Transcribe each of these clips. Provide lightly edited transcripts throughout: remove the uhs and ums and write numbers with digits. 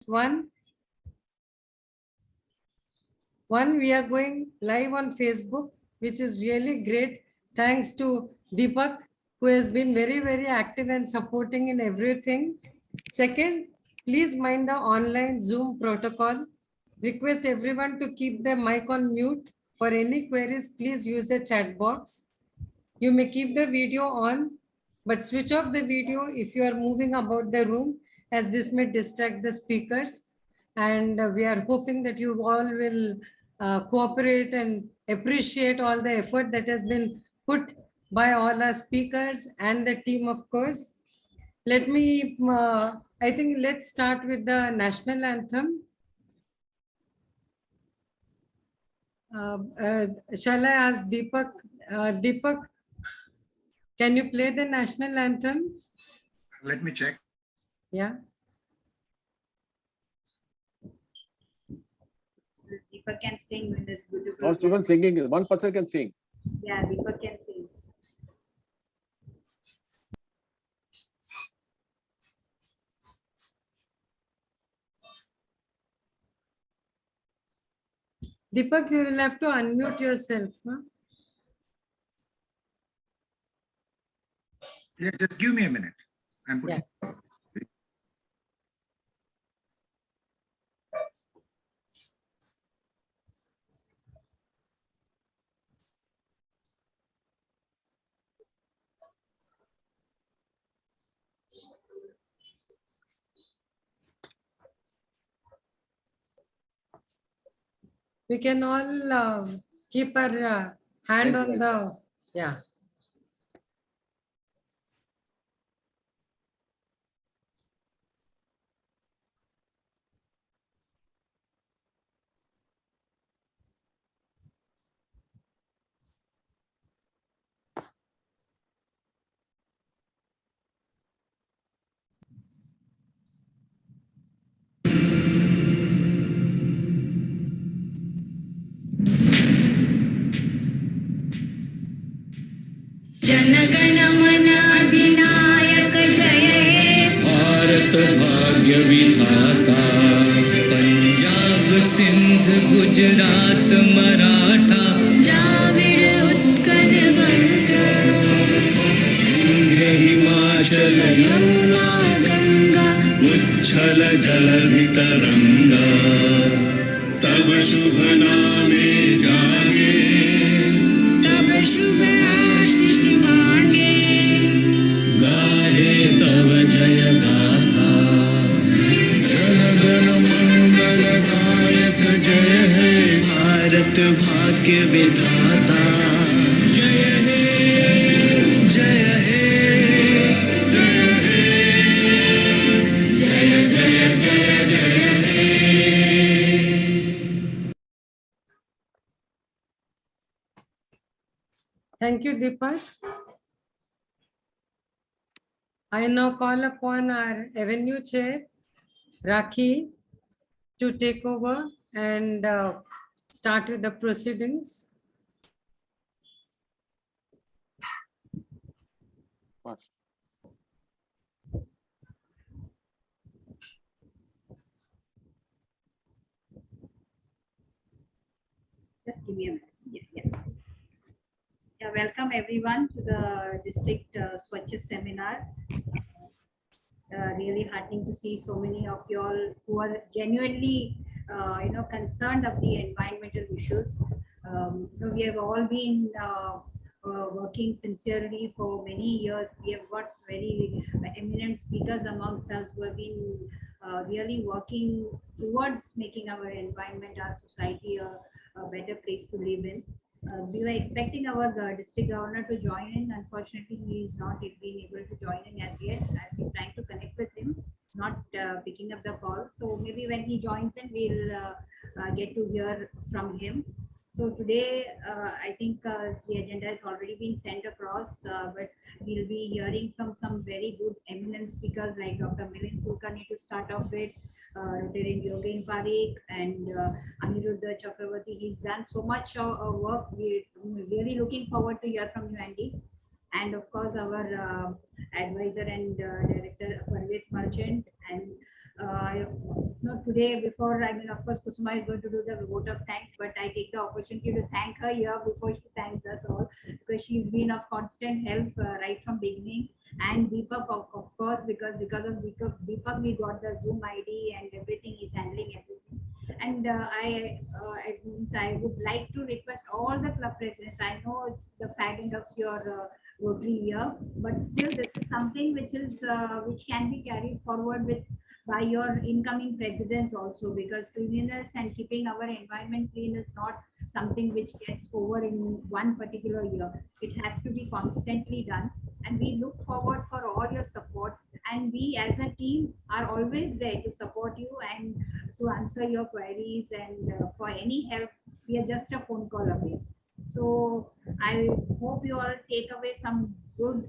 One, we are going live on Facebook, which is really great. Thanks to Deepak, who has been very, very active and supporting in everything. Second, please mind the online Zoom protocol. Request everyone to keep their mic on mute. For any queries, please use the chat box. You may keep the video on, but switch off the video if you are moving about the room, as this may distract the speakers. And we are hoping that you all will cooperate and appreciate all the effort that has been put by all our speakers and the team, of course. Let me, I think let's start with the national anthem. Shall I ask Deepak? Deepak, can you play the national anthem? Let me check. Yeah. Deepak can sing with this beautiful. Not even singing, one person can sing. Yeah, Deepak can sing. Deepak, you will have to unmute yourself. Huh? Yeah, just give me a minute. I'm putting. Yeah. We can all keep our hand on the, yeah. जनगण मन अधिनायक जय हे भारत भाग्य विधाता पंजाब सिंध गुजरात मराठा द्राविड़ उत्कल बंग हिमाचल यमुना गंगा उच्छल जलधि तरंगा तब शुभ नामे जागे तब शुभ आशीष मांगे गाहे तब जय गाथा जनगण मंगल दायक जय हे भारत भाग्य विधाता जय हे जय हे जय जय जय जय हे। Thank you, Deepak. I now call upon our Avenue Chair, Rakhi, to take over and start with the proceedings. Just give me a minute. Yeah, welcome everyone to the district Swachh seminar. Really heartening to see so many of you all who are genuinely, concerned of the environmental issues. We have all been working sincerely for many years. We have got very eminent speakers amongst us who have been really working towards making our environment, our society a better place to live in. We were expecting our district governor to join in. Unfortunately, he is not been able to join in as yet. I've been trying to connect with him, not picking up the call. So maybe when he joins in, we'll get to hear from him. So today, I think the agenda has already been sent across, but we'll be hearing from some very good eminent speakers like Dr. Milind Kulkarni to start off with, Dr. Yogen Parikh and Aniruddha Chakravarti. He's done so much work. We're really looking forward to hear from you, Andy. And of course, our advisor and director, Parvez Merchant, and Today, before, I mean, of course, Kusuma is going to do the vote of thanks, but I take the opportunity to thank her here before she thanks us all, because she's been of constant help right from beginning. And Deepak, of course, because of Deepak, we got the Zoom ID and everything. Is handling everything. And I would like to request all the club presidents. I know it's the fag end of your Rotary year, but still, this is something which can be carried forward with by your incoming presidents also, because cleanliness and keeping our environment clean is not something which gets over in one particular year. It has to be constantly done, and we look forward for all your support, and we as a team are always there to support you and to answer your queries, and for any help we are just a phone call away. So I hope you all take away some good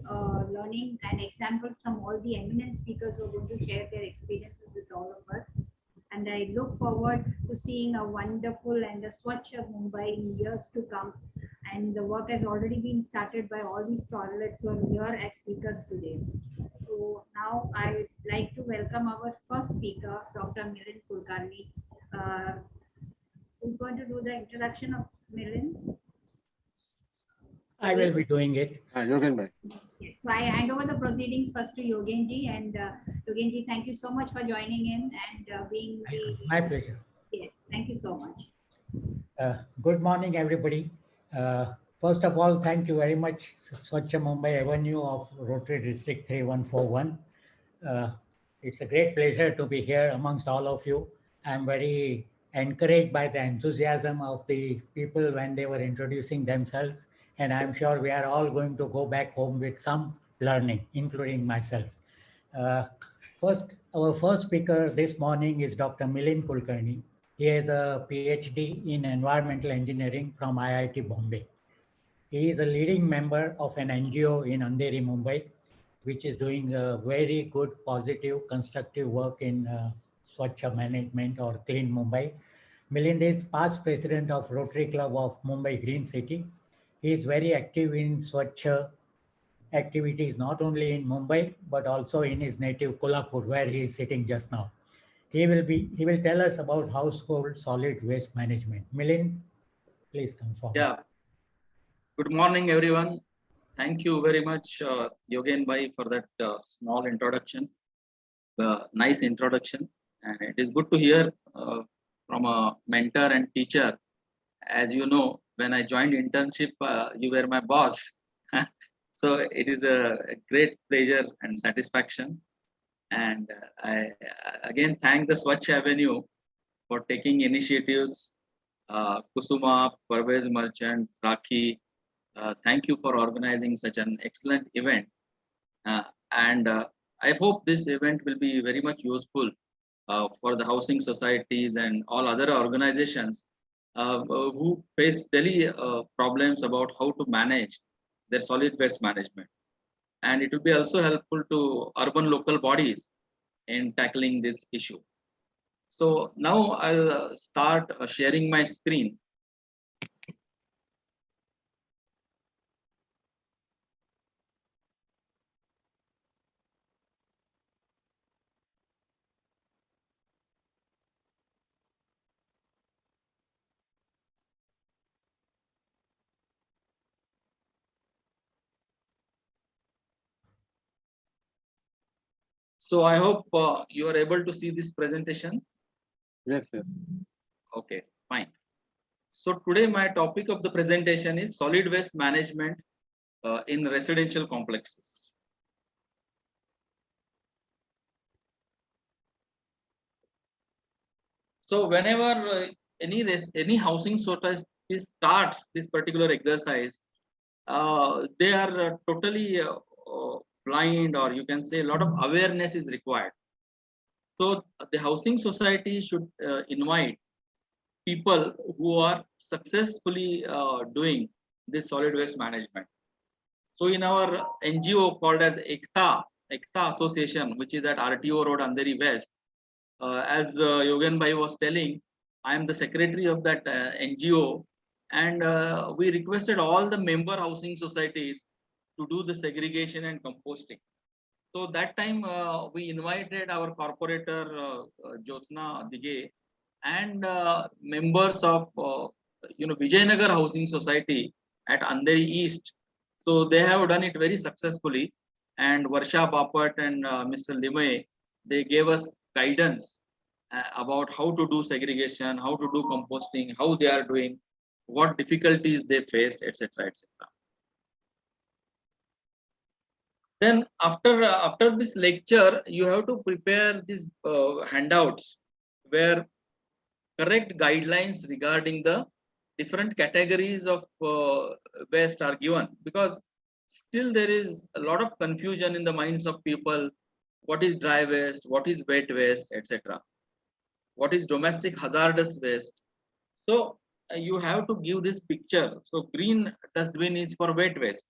learnings and examples from all the eminent speakers who are going to share their experiences with all of us. And I look forward to seeing a wonderful and a Swachh of Mumbai in years to come. And the work has already been started by all these toilets who are here as speakers today. So now I would like to welcome our first speaker, Dr. Milind Kulkarni, who's going to do the introduction of Milind. I will be doing it. Yogen bhai. Yes, so I hand over the proceedings first to Yogenji, and Yogenji, thank you so much for joining in and being the. My pleasure. Yes, thank you so much. Good morning, everybody. First of all, thank you very much, Swachh Mumbai Avenue of Rotary District 3141. It's a great pleasure to be here amongst all of you. I'm very encouraged by the enthusiasm of the people when they were introducing themselves. And I'm sure we are all going to go back home with some learning, including myself. Our first speaker this morning is Dr. Milind Kulkarni. He has a PhD in environmental engineering from IIT Bombay. He is a leading member of an NGO in Andheri, Mumbai, which is doing a very good, positive, constructive work in Swachh management or Clean Mumbai. Milind is past president of Rotary Club of Mumbai Green City. He is very active in Swachh activities, not only in Mumbai, but also in his native Kolhapur, where he is sitting just now. He will tell us about household solid waste management. Milind, please come forward. Yeah. Good morning, everyone. Thank you very much, Yogen Bhai, for that small introduction. Nice introduction. And it is good to hear from a mentor and teacher. As you know, when I joined internship, you were my boss. So it is a great pleasure and satisfaction. And I again thank the Swachh Avenue for taking initiatives. Kusuma, Parvez Merchant, Rakhi, thank you for organizing such an excellent event. And I hope this event will be very much useful for the housing societies and all other organizations who face daily problems about how to manage their solid waste management. And it will be also helpful to urban local bodies in tackling this issue. So now I'll start sharing my screen. So I hope you are able to see this presentation. Yes, sir. Okay, fine. So today my topic of the presentation is solid waste management in residential complexes. So whenever any housing society starts this particular exercise, they are totally blind, or you can say a lot of awareness is required. So the housing society should invite people who are successfully doing this solid waste management. So in our NGO called as Ekta Association, which is at RTO Road, Andheri West, as Yogen Bhai was telling, I am the secretary of that NGO, and we requested all the member housing societies to do the segregation and composting. So that time we invited our corporator Jyotsna Dige and members of Vijayanagar Housing Society at Andheri East. So they have done it very successfully. And Varsha Bapat and Mr. Limay, they gave us guidance about how to do segregation, how to do composting, how they are doing, what difficulties they faced, etc., etc. Then after this lecture, you have to prepare these handouts where correct guidelines regarding the different categories of waste are given, because still there is a lot of confusion in the minds of people. What is dry waste? What is wet waste, etc.? What is domestic hazardous waste? So you have to give this picture. So green dustbin is for wet waste.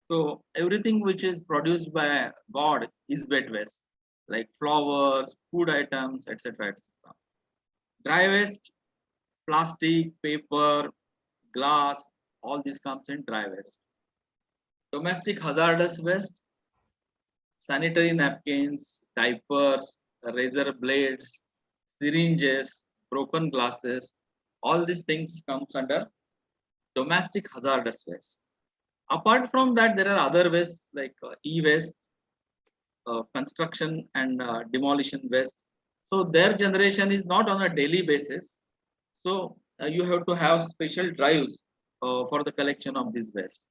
So everything which is produced by God is wet waste, like flowers, food items, etc., etc. Dry waste, plastic, paper, glass, all this comes in dry waste. Domestic hazardous waste, sanitary napkins, diapers, razor blades, syringes, broken glasses, all these things comes under domestic hazardous waste. Apart from that, there are other wastes like e-waste, construction and demolition waste. So their generation is not on a daily basis. So you have to have special drives for the collection of this waste.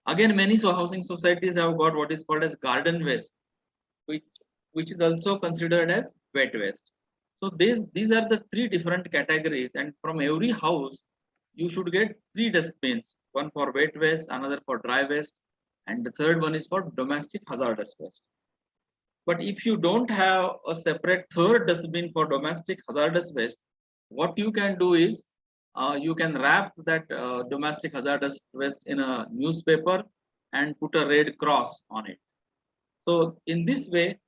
Again, many housing societies have got what is called as garden waste, which is also considered as wet waste. So these are the three different categories, and from every house you should get 3 dustbins, one for wet waste, another for dry waste, and the third one is for domestic hazardous waste. But if you don't have a separate third dustbin for domestic hazardous waste, what you can do is you can wrap that domestic hazardous waste in a newspaper and put a red cross on it. So in this way,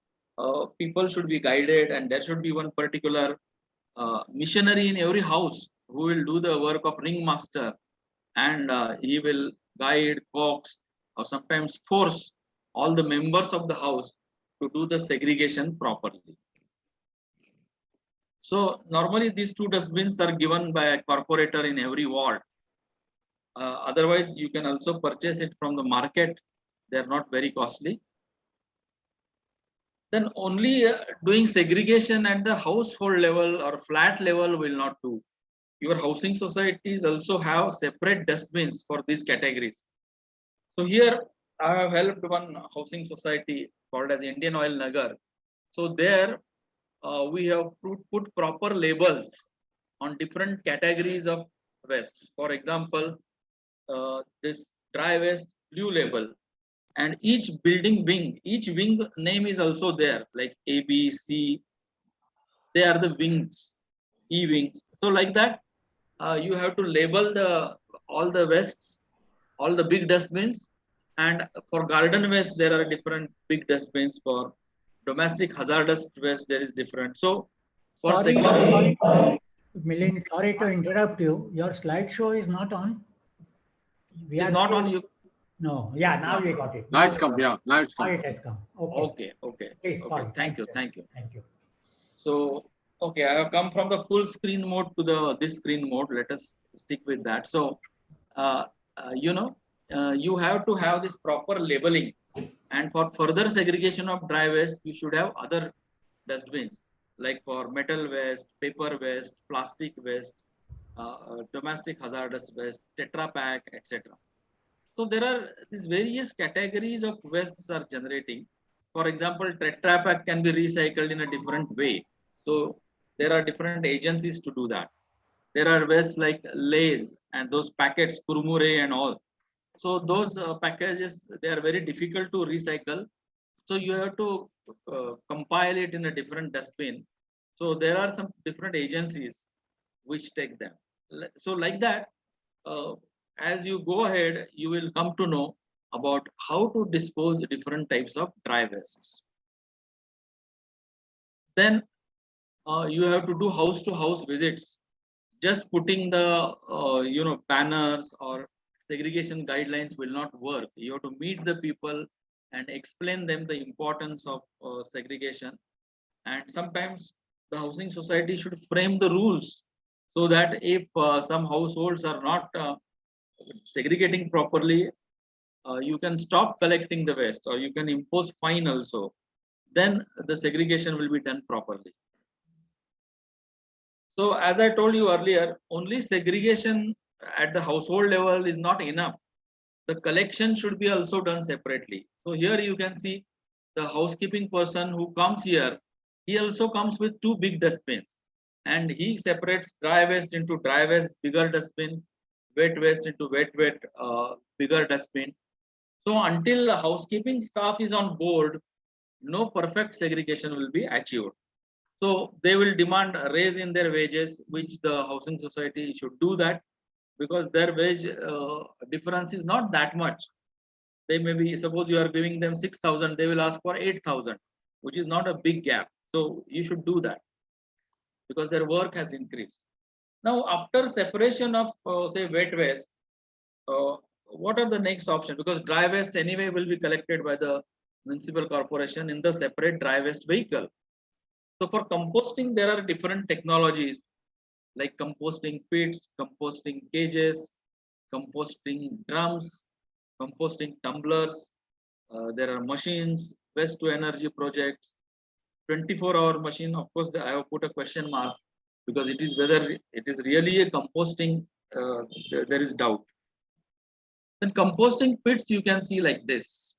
people should be guided, and there should be one particular missionary in every house who will do the work of ringmaster, and he will guide, coax, or sometimes force all the members of the house to do the segregation properly. So normally these 2 dustbins are given by a corporator in every ward. Otherwise, you can also purchase it from the market. They are not very costly. Then only doing segregation at the household level or flat level will not do. Your housing societies also have separate dustbins for these categories. So here I have helped one housing society called as Indian Oil Nagar. So there we have put proper labels on different categories of waste. For example, this dry waste blue label, and each building wing, each wing name is also there, like A, B, C. They are the wings, E wings. So like that, you have to label all the wastes, all the big dustbins, and for garden waste there are different big dustbins. For domestic hazardous waste there is different. So for Sorry, segregation, Milind, sorry to interrupt you. Your slideshow is not on. We is are not still- on you. No, yeah, now we got it. Now it's come. Yeah, now it's Now come. it has come. Okay. Okay, okay, Please, okay. sorry. Thank you, thank you. Thank you. So okay, I have come from the full screen mode to this screen mode. Let us stick with that. So you have to have this proper labeling, and for further segregation of dry waste you should have other dustbins, like for metal waste, paper waste, plastic waste, domestic hazardous waste, tetra pack, etc. So there are these various categories of wastes are generating. For example, tetra pack can be recycled in a different way. So there are different agencies to do that. There are wastes like Lays and those packets, Kurmure and all. So those packages, they are very difficult to recycle. So you have to compile it in a different dustbin. So there are some different agencies which take them. So like that, as you go ahead, you will come to know about how to dispose different types of dry wastes. Then you have to do house to house visits. Just putting the banners or segregation guidelines will not work. You have to meet the people, and explain them the importance of segregation. And sometimes the housing society should frame the rules so that if some households are not segregating properly, you can stop collecting the waste or you can impose fine also. Then the segregation will be done properly. So as I told you earlier, only segregation at the household level is not enough. The collection should be also done separately. So here you can see the housekeeping person who comes here, he also comes with 2 big dustbins, and he separates dry waste into dry waste, bigger dustbin, wet waste into wet, bigger dustbin. So until the housekeeping staff is on board, no perfect segregation will be achieved. So they will demand a raise in their wages, which the housing society should do that, because their wage difference is not that much. They may be, suppose you are giving them 6,000, they will ask for 8,000, which is not a big gap. So you should do that because their work has increased. Now, after separation of say wet waste, what are the next option? Because dry waste anyway will be collected by the municipal corporation in the separate dry waste vehicle. So for composting, there are different technologies like composting pits, composting cages, composting drums, composting tumblers. There are machines, waste to energy projects, 24-hour machine. Of course, I have put a question mark because it is whether it is really a composting, there is doubt. Then composting pits you can see like this.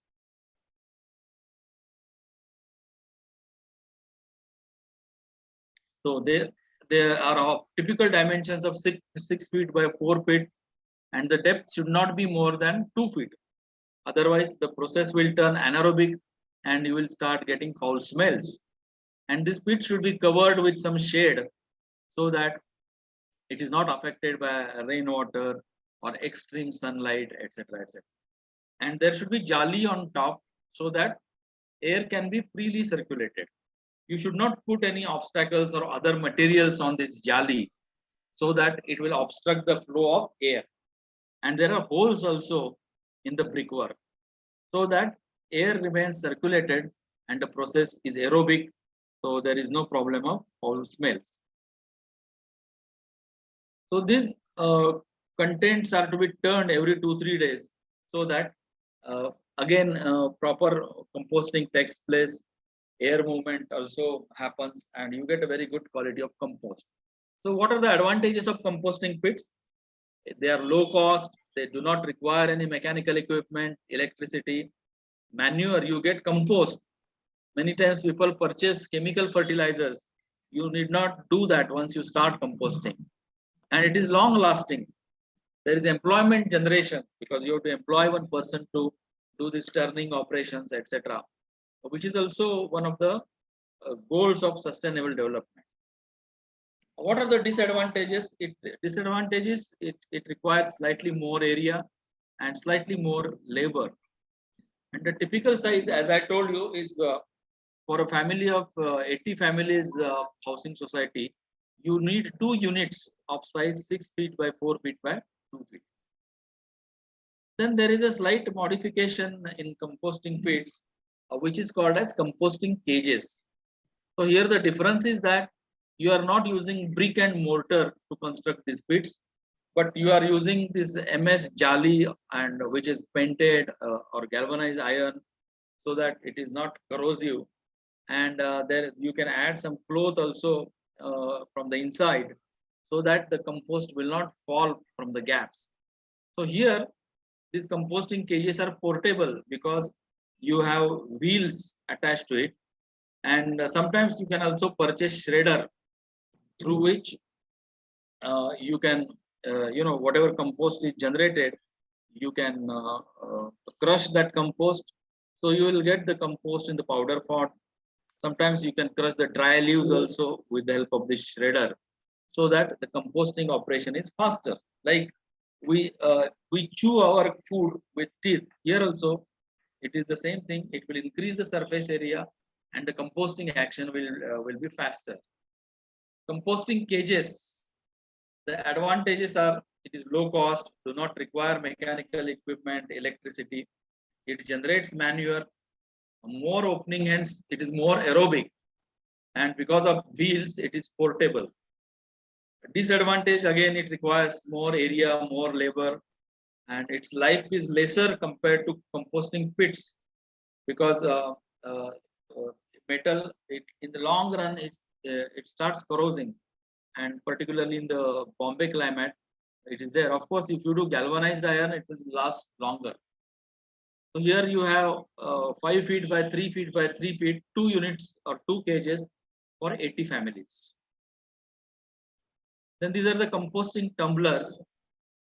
So there are of typical dimensions of 6 feet by 4 feet, and the depth should not be more than 2 feet. Otherwise, the process will turn anaerobic and you will start getting foul smells. And this pit should be covered with some shade so that it is not affected by rainwater or extreme sunlight, etc., etc. And there should be jali on top so that air can be freely circulated. You should not put any obstacles or other materials on this jali so that it will obstruct the flow of air. And there are holes also in the brickwork so that air remains circulated and the process is aerobic, so there is no problem of foul smells. So these contents are to be turned every 2-3 days so that again proper composting takes place, air movement also happens, and you get a very good quality of compost. So what are the advantages of composting pits? They are low cost, they do not require any mechanical equipment, electricity, manure, you get compost. Many times people purchase chemical fertilizers. You need not do that once you start composting. And it is long lasting. There is employment generation because you have to employ one person to do this turning operations, etc., which is also one of the goals of sustainable development. What are the disadvantages? It requires slightly more area and slightly more labor. And the typical size, as I told you, is for a family of 80 families housing society, you need 2 units of size 6 feet by 4 feet by 2 feet. Then there is a slight modification in composting pits, which is called as composting cages. So here the difference is that you are not using brick and mortar to construct these pits, but you are using this MS jali, and which is painted or galvanized iron so that it is not corrosive. And there you can add some cloth also from the inside so that the compost will not fall from the gaps. So here these composting cages are portable because you have wheels attached to it, and sometimes you can also purchase shredder through which you can whatever compost is generated, you can crush that compost, so you will get the compost in the powder form. Sometimes you can crush the dry leaves also with the help of this shredder so that the composting operation is faster. Like we chew our food with teeth, here also it is the same thing. It will increase the surface area and the composting action will be faster. Composting cages, the advantages are it is low cost, do not require mechanical equipment, electricity. It generates manure more opening, hence it is more aerobic. And because of wheels, it is portable. Disadvantage, again, it requires more area, more labor, and its life is lesser compared to composting pits, because uh, metal, in the long run, it starts corrosing, and particularly in the Bombay climate, it is there. Of course, if you do galvanized iron, it will last longer. So here you have 5 feet by 3 feet by 3 feet, 2 units or 2 cages for 80 families. Then these are the composting tumblers.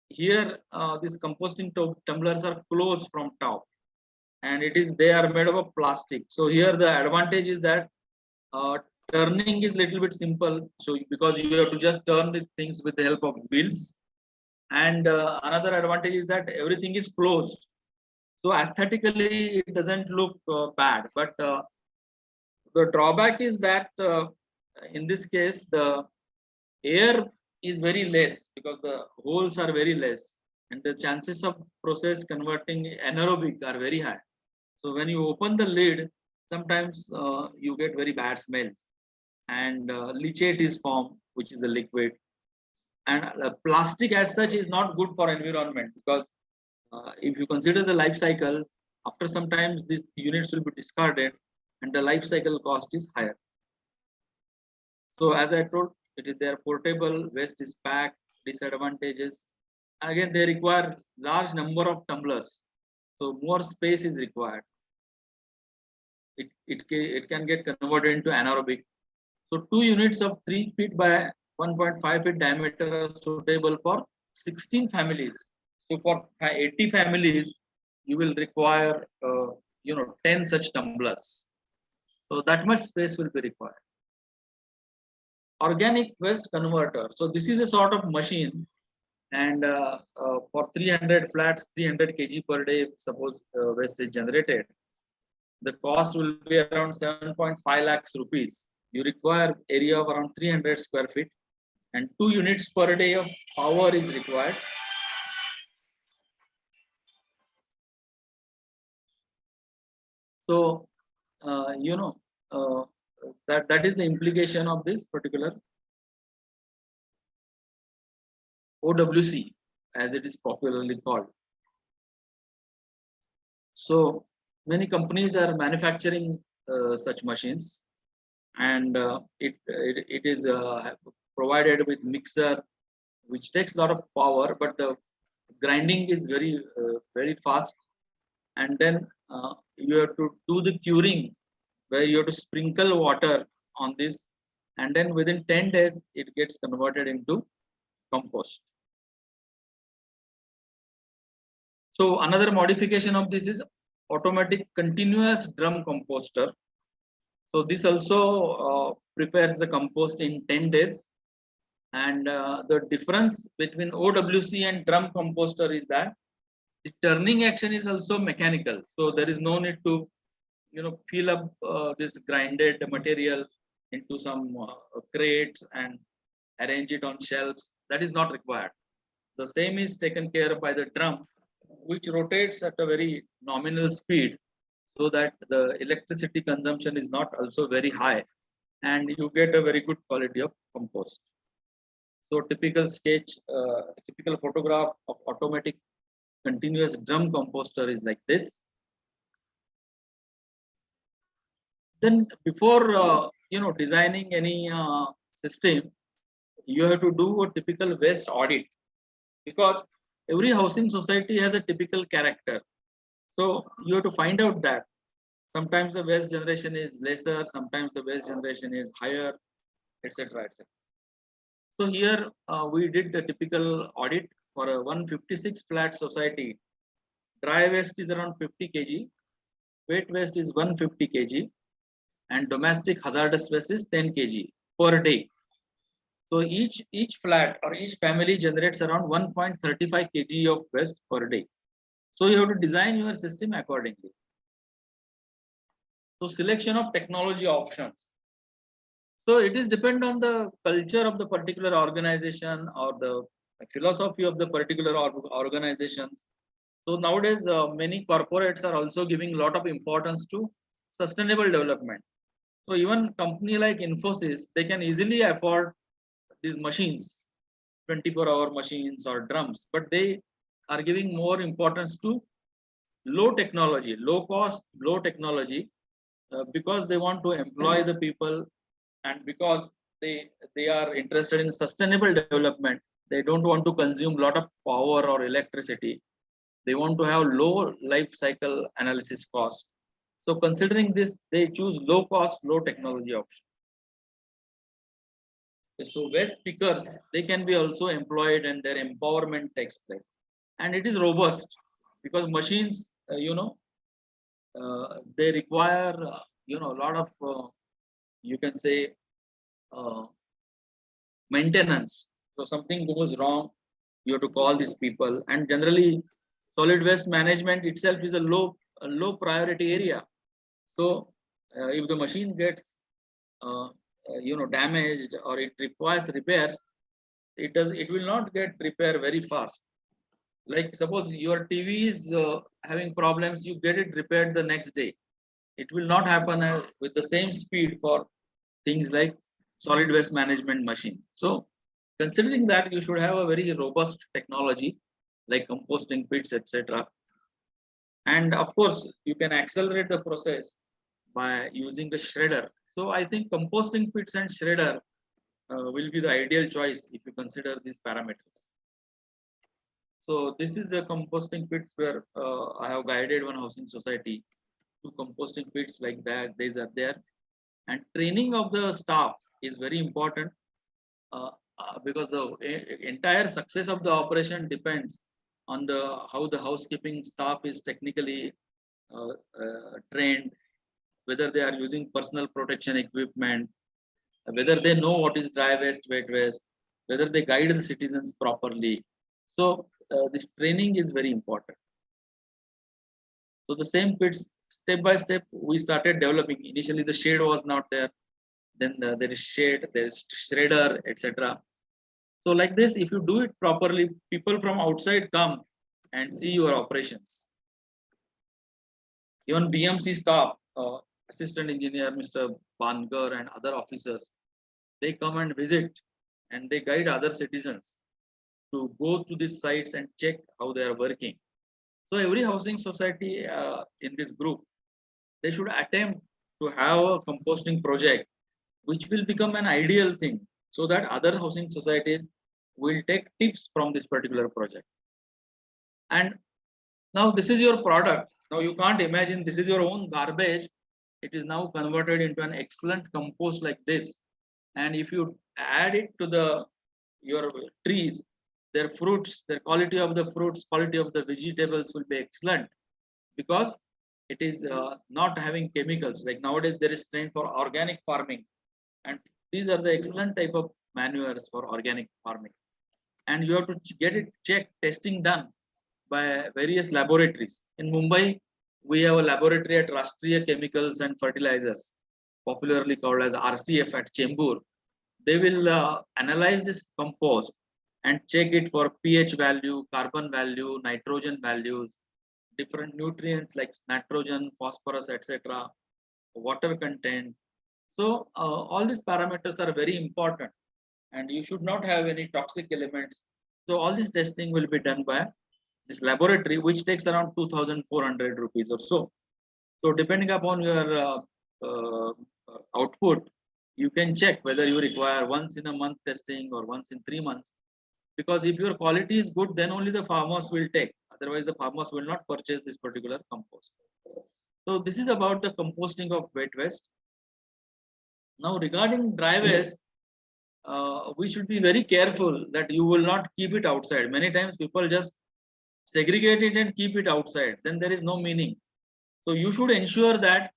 Here, these composting tumblers are closed from top, and they are made of a plastic. So here the advantage is that turning is little bit simple. So because you have to just turn the things with the help of wheels, and another advantage is that everything is closed. So aesthetically, it doesn't look bad, but the drawback is that in this case, the air is very less because the holes are very less, and the chances of process converting anaerobic are very high. So when you open the lid, sometimes you get very bad smells, and leachate is formed, which is a liquid. And plastic as such is not good for environment, because if you consider the life cycle, after some times these units will be discarded, and the life cycle cost is higher. So as I told, they are portable, waste is packed. Disadvantages, again, they require large number of tumblers, so more space is required. It can get converted into anaerobic. So 2 units of 3 feet by 1.5 feet diameter are suitable for 16 families. So for 80 families, you will require 10 such tumblers. So that much space will be required. Organic waste converter. So this is a sort of machine, and for 300 flats, 300 kg per day, suppose waste is generated, the cost will be around 7.5 lakhs rupees. You require area of around 300 square feet, and 2 units per day of power is required. So, that is the implication of this particular OWC, as it is popularly called. So many companies are manufacturing such machines, and it is provided with mixer, which takes a lot of power, but the grinding is very fast. And then you have to do the curing, where you have to sprinkle water on this, and then within 10 days it gets converted into compost. So another modification of this is automatic continuous drum composter. So this also prepares the compost in 10 days. And the difference between OWC and drum composter is that the turning action is also mechanical. So there is no need to fill up this grinded material into some crates and arrange it on shelves. That is not required. The same is taken care of by the drum, which rotates at a very nominal speed, so that the electricity consumption is not also very high, and you get a very good quality of compost. So typical photograph of automatic continuous drum composter is like this. Then before designing any system, you have to do a typical waste audit, because every housing society has a typical character. So you have to find out that sometimes the waste generation is lesser, sometimes the waste generation is higher, etc., etc. So here we did the typical audit for a 156 flat society. Dry waste is around 50 kg, wet waste is 150 kg, and domestic hazardous waste is 10 kg per day. So each flat or each family generates around 1.35 kg of waste per day. So you have to design your system accordingly. So selection of technology options. So it is depend on the culture of the particular organization or the philosophy of the particular organizations. So nowadays many corporates are also giving a lot of importance to sustainable development. So even company like Infosys, they can easily afford these machines, 24-hour machines or drums, but they are giving more importance to low technology, low cost, low technology, because they want to employ the people, and because they are interested in sustainable development. They don't want to consume a lot of power or electricity. They want to have low life cycle analysis cost. So considering this, they choose low cost, low technology option. So waste pickers, they can be also employed and their empowerment takes place. And it is robust because machines, they require, a lot of, you can say, maintenance. So something goes wrong, you have to call these people. And generally, solid waste management itself is a low priority area. So if the machine gets damaged or it requires repairs, it will not get repaired very fast. Like suppose your TV is having problems, you get it repaired the next day. It will not happen with the same speed for things like solid waste management machine. So considering that, you should have a very robust technology like composting pits, etc. And of course, you can accelerate the process by using the shredder. So I think composting pits and shredder will be the ideal choice if you consider these parameters. So this is a composting pits where I have guided one housing society to composting pits like that. These are there, and training of the staff is very important because the entire success of the operation depends on how the housekeeping staff is technically trained, whether they are using personal protection equipment, whether they know what is dry waste, wet waste, whether they guide the citizens properly. So this training is very important. So the same pits, step by step, we started developing. Initially, the shade was not there. Then there is shade, there is shredder, etc. So like this, if you do it properly, people from outside come and see your operations. Even BMC staff, assistant engineer, Mr. Bangar and other officers, they come and visit and they guide other citizens to go to these sites and check how they are working. So every housing society in this group, they should attempt to have a composting project, which will become an ideal thing, so that other housing societies will take tips from this particular project. And now this is your product. Now you can't imagine this is your own garbage. It is now converted into an excellent compost like this. And if you add it to your trees, their fruits, their quality of the fruits, quality of the vegetables will be excellent, because it is not having chemicals. Like nowadays there is trend for organic farming, and these are the excellent type of manures for organic farming. And you have to get it checked, testing done by various laboratories. In Mumbai, we have a laboratory at Rashtriya Chemicals and Fertilizers, popularly called as RCF at Chembur. They will analyze this compost and check it for pH value, carbon value, nitrogen values, different nutrients like nitrogen, phosphorus, etc., water content. So all these parameters are very important, and you should not have any toxic elements. So all this testing will be done by this laboratory, which takes around 2,400 rupees or so. So depending upon your output, you can check whether you require once in a month testing or once in 3 months. Because if your quality is good, then only the farmers will take. Otherwise, the farmers will not purchase this particular compost. So this is about the composting of wet waste. Now regarding dry waste, we should be very careful that you will not keep it outside. Many times people just segregate it and keep it outside. Then there is no meaning. So you should ensure that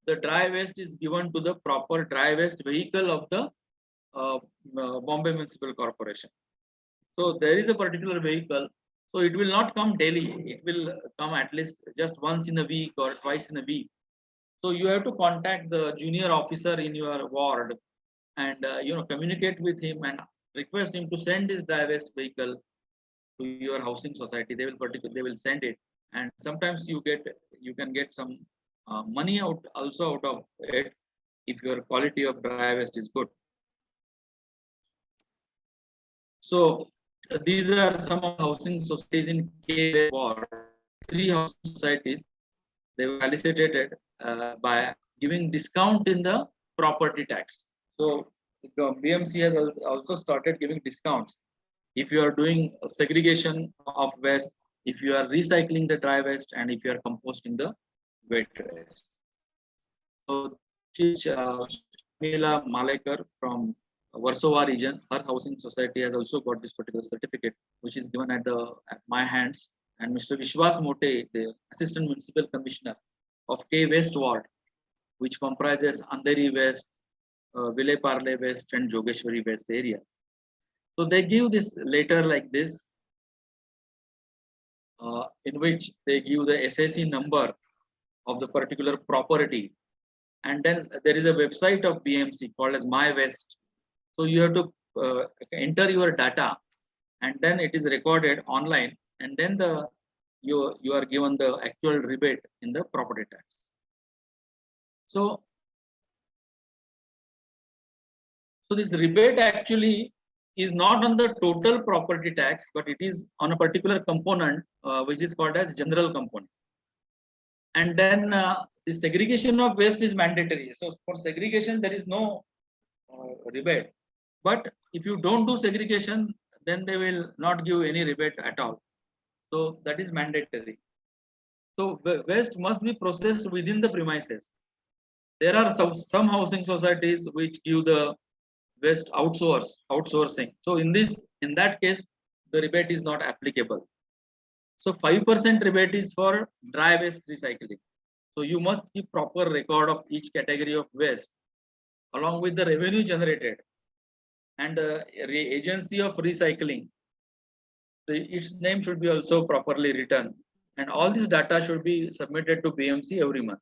the dry waste is given to the proper dry waste vehicle of the Bombay Municipal Corporation. So there is a particular vehicle. So it will not come daily. It will come at least just once in a week or twice in a week. So you have to contact the junior officer in your ward and communicate with him and request him to send this dry waste vehicle to your housing society. They will send it, and sometimes you can get some money out also out of it if your quality of dry waste is good. So these are some of the housing societies in K ward. 3 housing societies they were facilitated by giving discount in the property tax. So the BMC has also started giving discounts if you are doing segregation of waste, if you are recycling the dry waste, and if you are composting the wet waste. So she's Mila Malekar from Warsaw region. Her housing society has also got this particular certificate, which is given at my hands. And Mr. Vishwas Mote, the Assistant Municipal Commissioner of K West Ward, which comprises Andheri West, Vile Parle West, and Jogeshwari West areas. So they give this letter like this, in which they give the SAC number of the particular property. And then there is a website of BMC called as My West. So you have to enter your data, and then it is recorded online, and then you are given the actual rebate in the property tax. So this rebate actually is not on the total property tax, but it is on a particular component which is called as general component. And then the segregation of waste is mandatory. So for segregation there is no rebate. But if you don't do segregation, then they will not give any rebate at all. So that is mandatory. So waste must be processed within the premises. There are some housing societies which give the waste outsourcing. So in that case, the rebate is not applicable. So 5% rebate is for dry waste recycling. So you must keep proper record of each category of waste along with the revenue generated and the agency of recycling. Its name should be also properly written, and all this data should be submitted to BMC every month.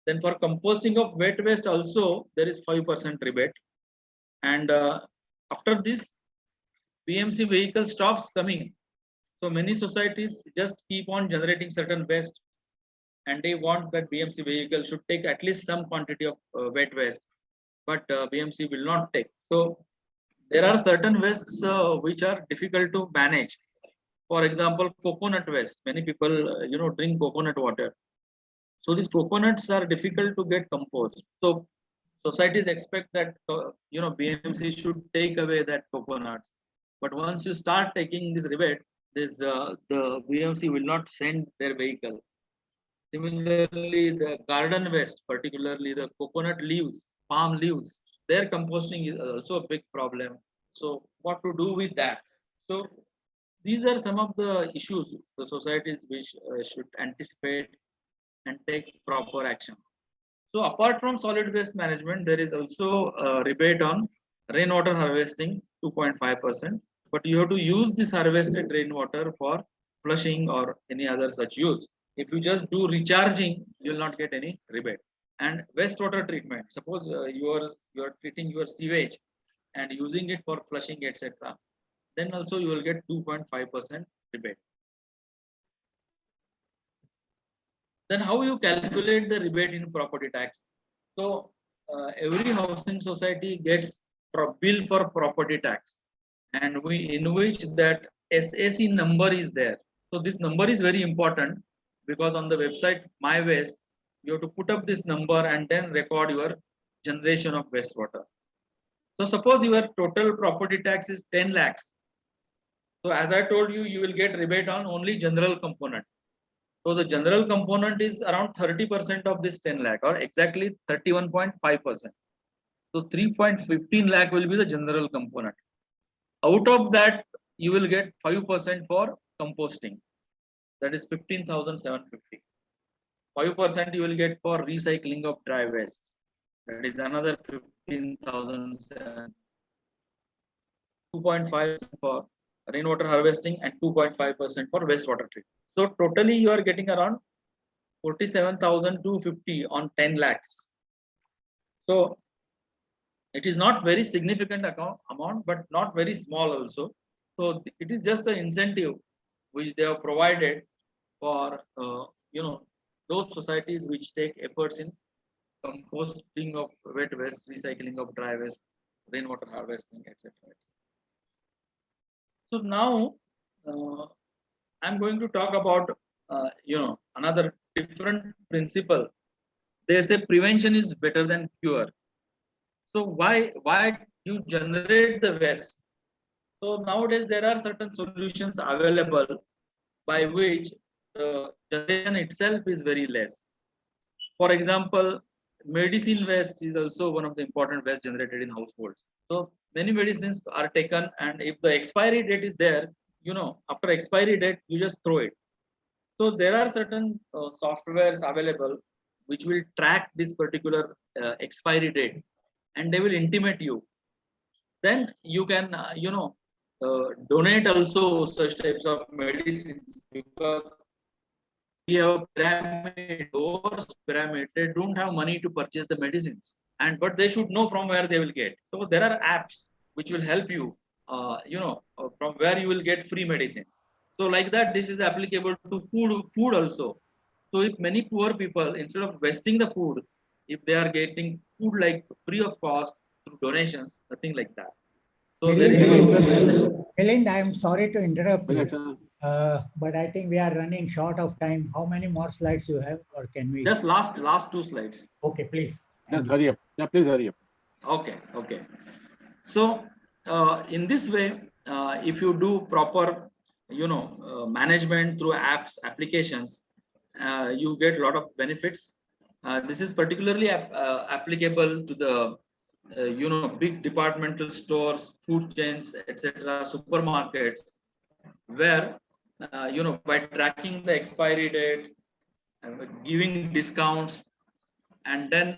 Then for composting of wet waste also there is 5% rebate, and after this BMC vehicle stops coming. So many societies just keep on generating certain waste, and they want that BMC vehicle should take at least some quantity of wet waste, but BMC will not take. So there are certain wastes which are difficult to manage. For example, coconut waste. Many people, drink coconut water. So these coconuts are difficult to get composed. So societies expect that BMC should take away that coconuts. But once you start taking this rebate, the BMC will not send their vehicle. Similarly, the garden waste, particularly the coconut leaves, palm leaves, their composting is also a big problem. So what to do with that? So these are some of the issues the societies which should anticipate and take proper action. So apart from solid waste management, there is also a rebate on rainwater harvesting, 2.5%. But you have to use this harvested rainwater for flushing or any other such use. If you just do recharging, you will not get any rebate. And wastewater treatment. Suppose you are treating your sewage and using it for flushing, etc. Then also you will get 2.5% rebate. Then how you calculate the rebate in property tax? So every housing society gets bill for property tax, and in which that SAC number is there. So this number is very important, because on the website My Waste, you have to put up this number and then record your generation of wastewater. So suppose your total property tax is 10 lakhs. So as I told you, you will get rebate on only general component. So the general component is around 30% of this 10 lakh, or exactly 31.5%. So 3.15 lakh will be the general component. Out of that, you will get 5% for composting. That is 15,750. 5% you will get for recycling of dry waste. That is another 15,007. 2.5% for rainwater harvesting and 2.5% for wastewater treatment. So totally you are getting around 47,250 on 10 lakhs. So it is not very significant amount, but not very small also. So it is just an incentive which they have provided for to those societies which take efforts in composting of wet waste, recycling of dry waste, rainwater harvesting, etc. So now I'm going to talk about another different principle. They say prevention is better than cure. So why you generate the waste? So nowadays there are certain solutions available by which the generation itself is very less. For example, medicine waste is also one of the important waste generated in households. So many medicines are taken, and if the expiry date is there, after expiry date, you just throw it. So there are certain softwares available which will track this particular expiry date, and they will intimate you. Then you can, donate also such types of medicines, because we have pyramid, those pyramid, they don't have money to purchase the medicines, but they should know from where they will get. So there are apps which will help you, from where you will get free medicine. So like that, this is applicable to food also. So if many poor people, instead of wasting the food, if they are getting food like free of cost through donations, nothing like that. So there is Milind, I am sorry to interrupt you, Bharat, but I think we are running short of time. How many more slides you have, or can we? just last two slides. Okay, please. just hurry up. Yeah, please hurry up. Okay. So in this way, if you do proper, management through apps, applications, you get a lot of benefits. This is particularly applicable to the, big departmental stores, food chains, etc., supermarkets, where, by tracking the expiry date, giving discounts, and then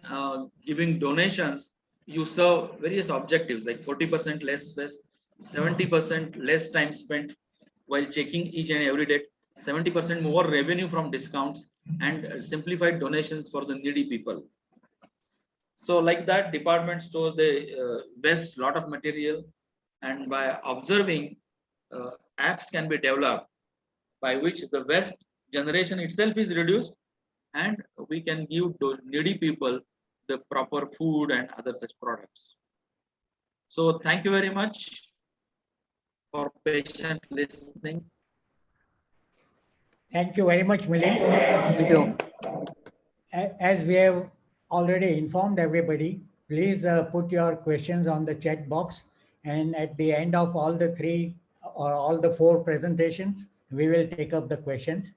giving donations, you serve various objectives like 40% less waste, 70% less time spent while checking each and every date, 70% more revenue from discounts, and simplified donations for the needy people. So like that, department stores, they waste lot of material, and by observing, apps can be developed by which the waste generation itself is reduced, and we can give to needy people the proper food and other such products. So thank you very much for patient listening. Thank you very much, Milind. Thank you. As we have already informed everybody, please put your questions on the chat box. And at the end of all the three or all the four presentations, we will take up the questions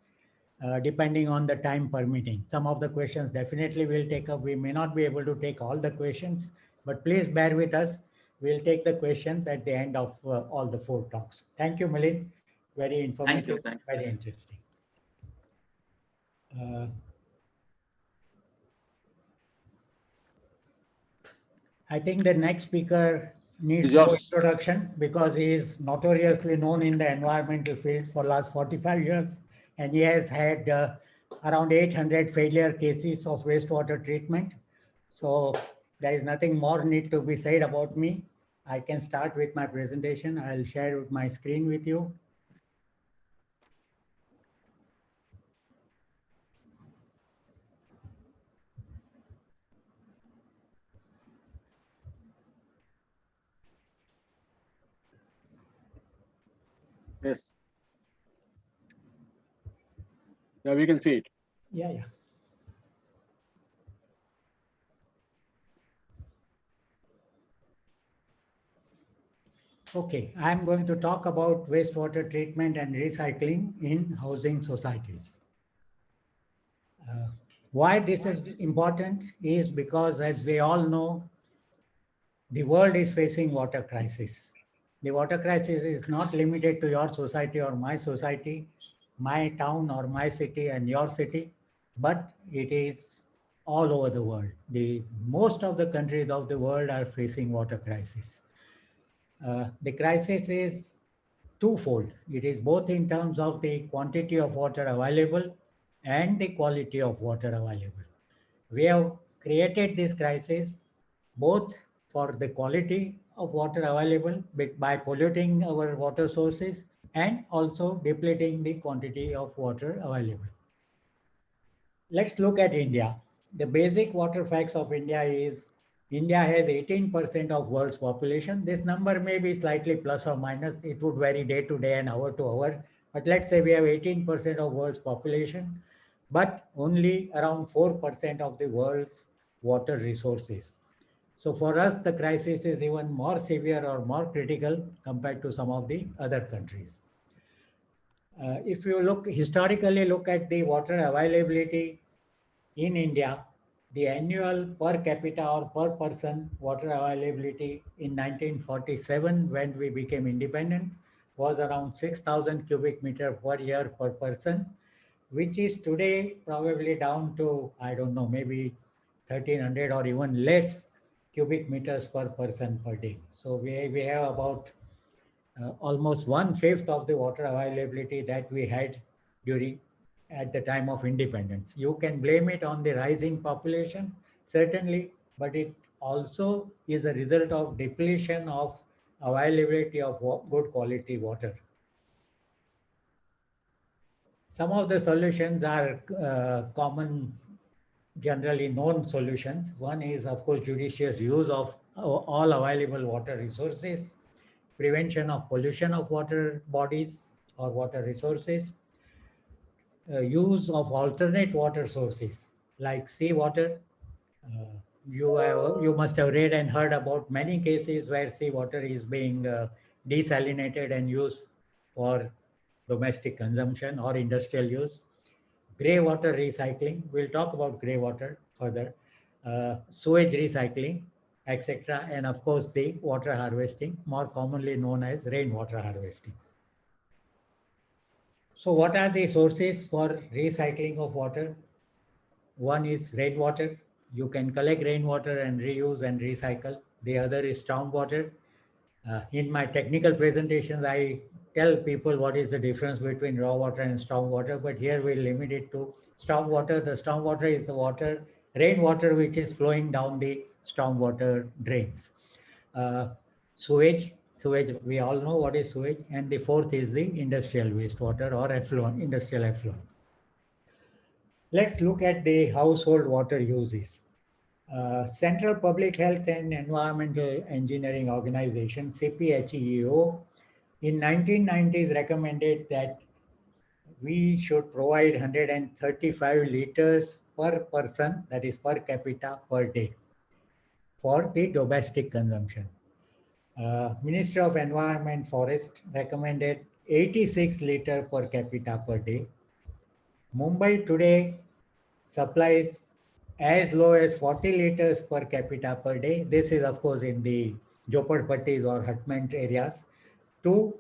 depending on the time permitting. Some of the questions definitely will take up. We may not be able to take all the questions, but please bear with us. We'll take the questions at the end of all the four talks. Thank you, Milind. Very informative, Thank you. very interesting. I think the next speaker needs no introduction because he is notoriously known in the environmental field for last 45 years, and he has had around 800 failure cases of wastewater treatment. So there is nothing more need to be said about me. I can start with my presentation. I'll share my screen with you. Yes. Yeah, we can see it. Yeah. Okay, I'm going to talk about wastewater treatment and recycling in housing societies. Why this is important is because, as we all know, the world is facing water crisis. The water crisis is not limited to your society or my society, my town or my city and your city, but it is all over the world. Most of the countries of the world are facing water crisis. The crisis is twofold. It is both in terms of the quantity of water available and the quality of water available. We have created this crisis both for the quality of water available by polluting our water sources and also depleting the quantity of water available. Let's look at India. The basic water facts of India is India has 18% of world's population. This number may be slightly plus or minus. It would vary day to day and hour to hour. But let's say we have 18% of world's population, but only around 4% of the world's water resources. So for us, the crisis is even more severe or more critical compared to some of the other countries. If you historically look at the water availability in India, the annual per capita or per person water availability in 1947, when we became independent, was around 6,000 cubic meter per year per person, which is today probably down to, I don't know, maybe 1,300 or even less cubic meters per person per day. So we have about almost 1/5 of the water availability that we had during at the time of independence. You can blame it on the rising population, certainly, but it also is a result of depletion of availability of good quality water. Some of the solutions are common, generally known solutions. One is, of course, judicious use of all available water resources, prevention of pollution of water bodies or water resources, use of alternate water sources like seawater. You must have read and heard about many cases where seawater is being desalinated and used for domestic consumption or industrial use. Grey water recycling, we'll talk about grey water further, sewage recycling, etc. And of course, the water harvesting, more commonly known as rainwater harvesting. So what are the sources for recycling of water? One is rainwater. You can collect rainwater and reuse and recycle. The other is stormwater. In my technical presentations, I tell people what is the difference between raw water and stormwater, but here we'll limit it to stormwater. The stormwater is the water, rainwater, which is flowing down the stormwater drains. Sewage, we all know what is sewage. And the fourth is the industrial wastewater or effluent, industrial effluent. Let's look at the household water uses. Central Public Health and Environmental Engineering Organization, CPHEO, in 1990s recommended that we should provide 135 liters per person, that is per capita per day, for the domestic consumption. Ministry of Environment Forest recommended 86 liter per capita per day. Mumbai today supplies as low as 40 liters per capita per day. This is, of course, in the Jhopadpattis or hutment areas, to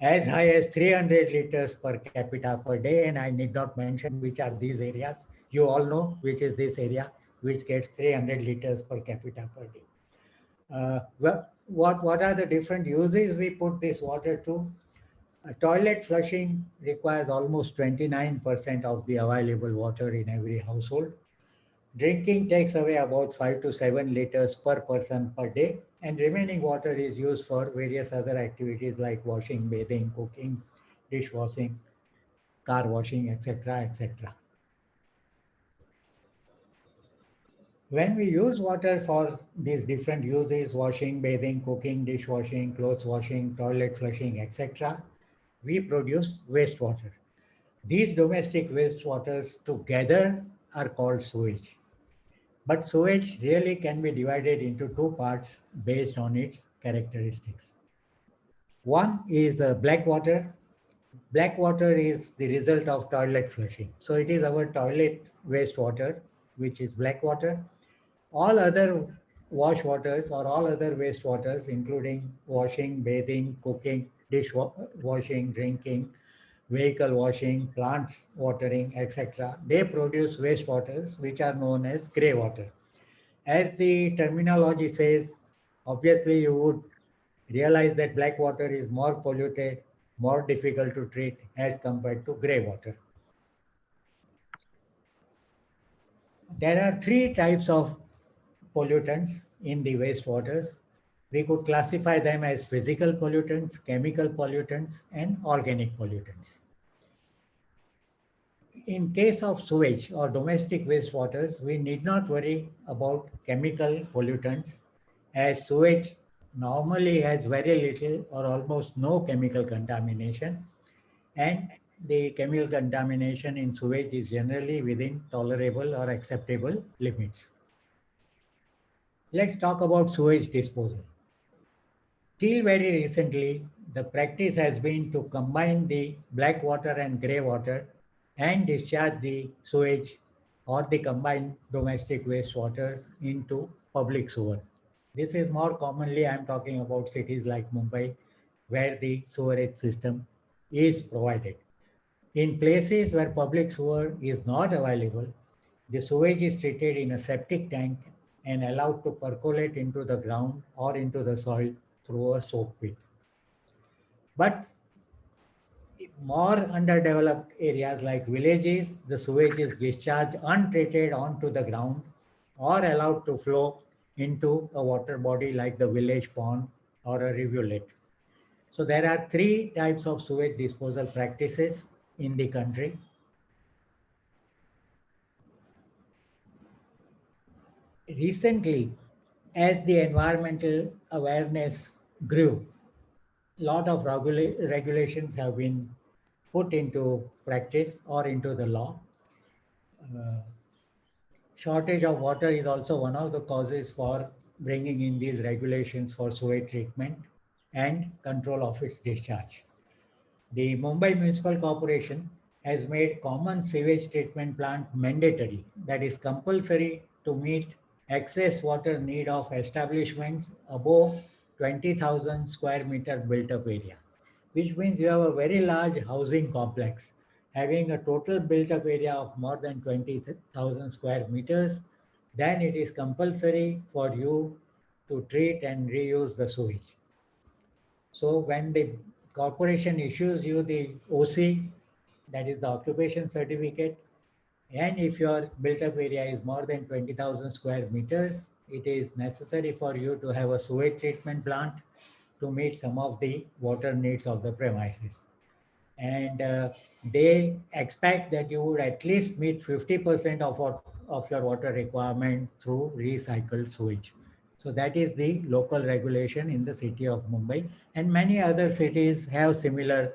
as high as 300 liters per capita per day. And I need not mention which are these areas. You all know which is this area, which gets 300 liters per capita per day. Well, what are the different uses we put this water to? Toilet flushing requires almost 29% of the available water in every household. Drinking takes away about 5 to 7 liters per person per day, and remaining water is used for various other activities like washing, bathing, cooking, dishwashing, car washing, etc., etc. When we use water for these different uses, washing, bathing, cooking, dishwashing, clothes washing, toilet flushing, etc., we produce wastewater. These domestic wastewaters together are called sewage. But sewage really can be divided into two parts based on its characteristics. One is black water. Black water is the result of toilet flushing. So it is our toilet wastewater, which is black water. All other wash waters or all other wastewaters, including washing, bathing, cooking, dishwashing, drinking, vehicle washing, plants watering, etc., they produce wastewaters which are known as grey water. As the terminology says, obviously you would realize that black water is more polluted, more difficult to treat as compared to grey water. There are three types of pollutants in the wastewaters. We could classify them as physical pollutants, chemical pollutants, and organic pollutants. in case of sewage or domestic wastewaters, we need not worry about chemical pollutants, as sewage normally has very little or almost no chemical contamination, and the chemical contamination in sewage is generally within tolerable or acceptable limits. Let's talk about sewage disposal. Till very recently, the practice has been to combine the black water and grey water and discharge the sewage or the combined domestic wastewaters into public sewer. This is more commonly, I'm talking about cities like Mumbai, where the sewerage system is provided. In places where public sewer is not available, the sewage is treated in a septic tank and allowed to percolate into the ground or into the soil through a soak pit. But more underdeveloped areas like villages, the sewage is discharged untreated onto the ground or allowed to flow into a water body like the village pond or a rivulet. So there are three types of sewage disposal practices in the country. Recently, as the environmental awareness grew, a lot of regulations have been put into practice or into the law. Shortage of water is also one of the causes for bringing in these regulations for sewage treatment and control of its discharge. The Mumbai Municipal Corporation has made common sewage treatment plant mandatory, that is compulsory to meet excess water need of establishments above 20,000 square meter built up area, which means you have a very large housing complex having a total built up area of more than 20,000 square meters, then it is compulsory for you to treat and reuse the sewage. So when the corporation issues you the OC, that is the occupation certificate, and if your built up area is more than 20,000 square meters, it is necessary for you to have a sewage treatment plant to meet some of the water needs of the premises. And they expect that you would at least meet 50% of your water requirement through recycled sewage. So that is the local regulation in the city of Mumbai, and many other cities have similar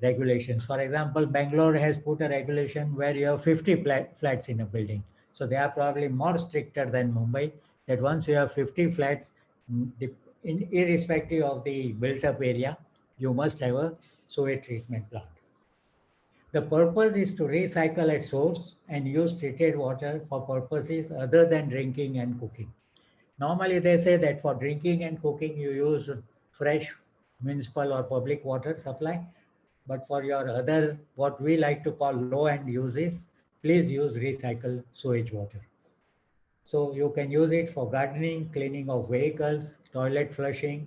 regulations. For example, Bangalore has put a regulation where you have 50 flats in a building. So they are probably more stricter than Mumbai, that once you have 50 flats, irrespective of the built up area, you must have a sewage treatment plant. The purpose is to recycle at source and use treated water for purposes other than drinking and cooking. Normally, they say that for drinking and cooking, you use fresh municipal or public water supply. But for your other, what we like to call low-end uses, please use recycled sewage water. So you can use it for gardening, cleaning of vehicles, toilet flushing,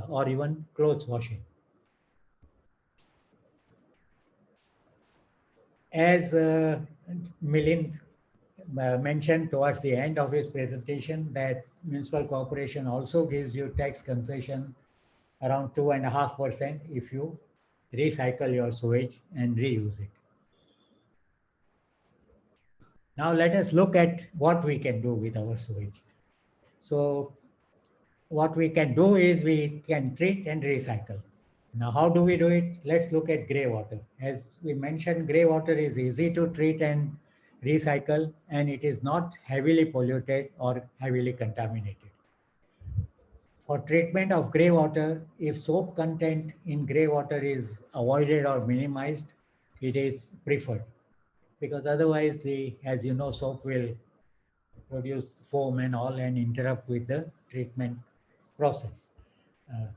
or even clothes washing. As Milind mentioned towards the end of his presentation, that municipal corporation also gives you tax concession around 2.5% if you recycle your sewage and reuse it. Now let us look at what we can do with our sewage. So what we can do is we can treat and recycle. Now, how do we do it? Let's look at grey water. As we mentioned, grey water is easy to treat and recycle, and it is not heavily polluted or heavily contaminated. For treatment of grey water, if soap content in grey water is avoided or minimized, it is preferred, because otherwise, as you know, soap will produce foam and all and interrupt with the treatment process.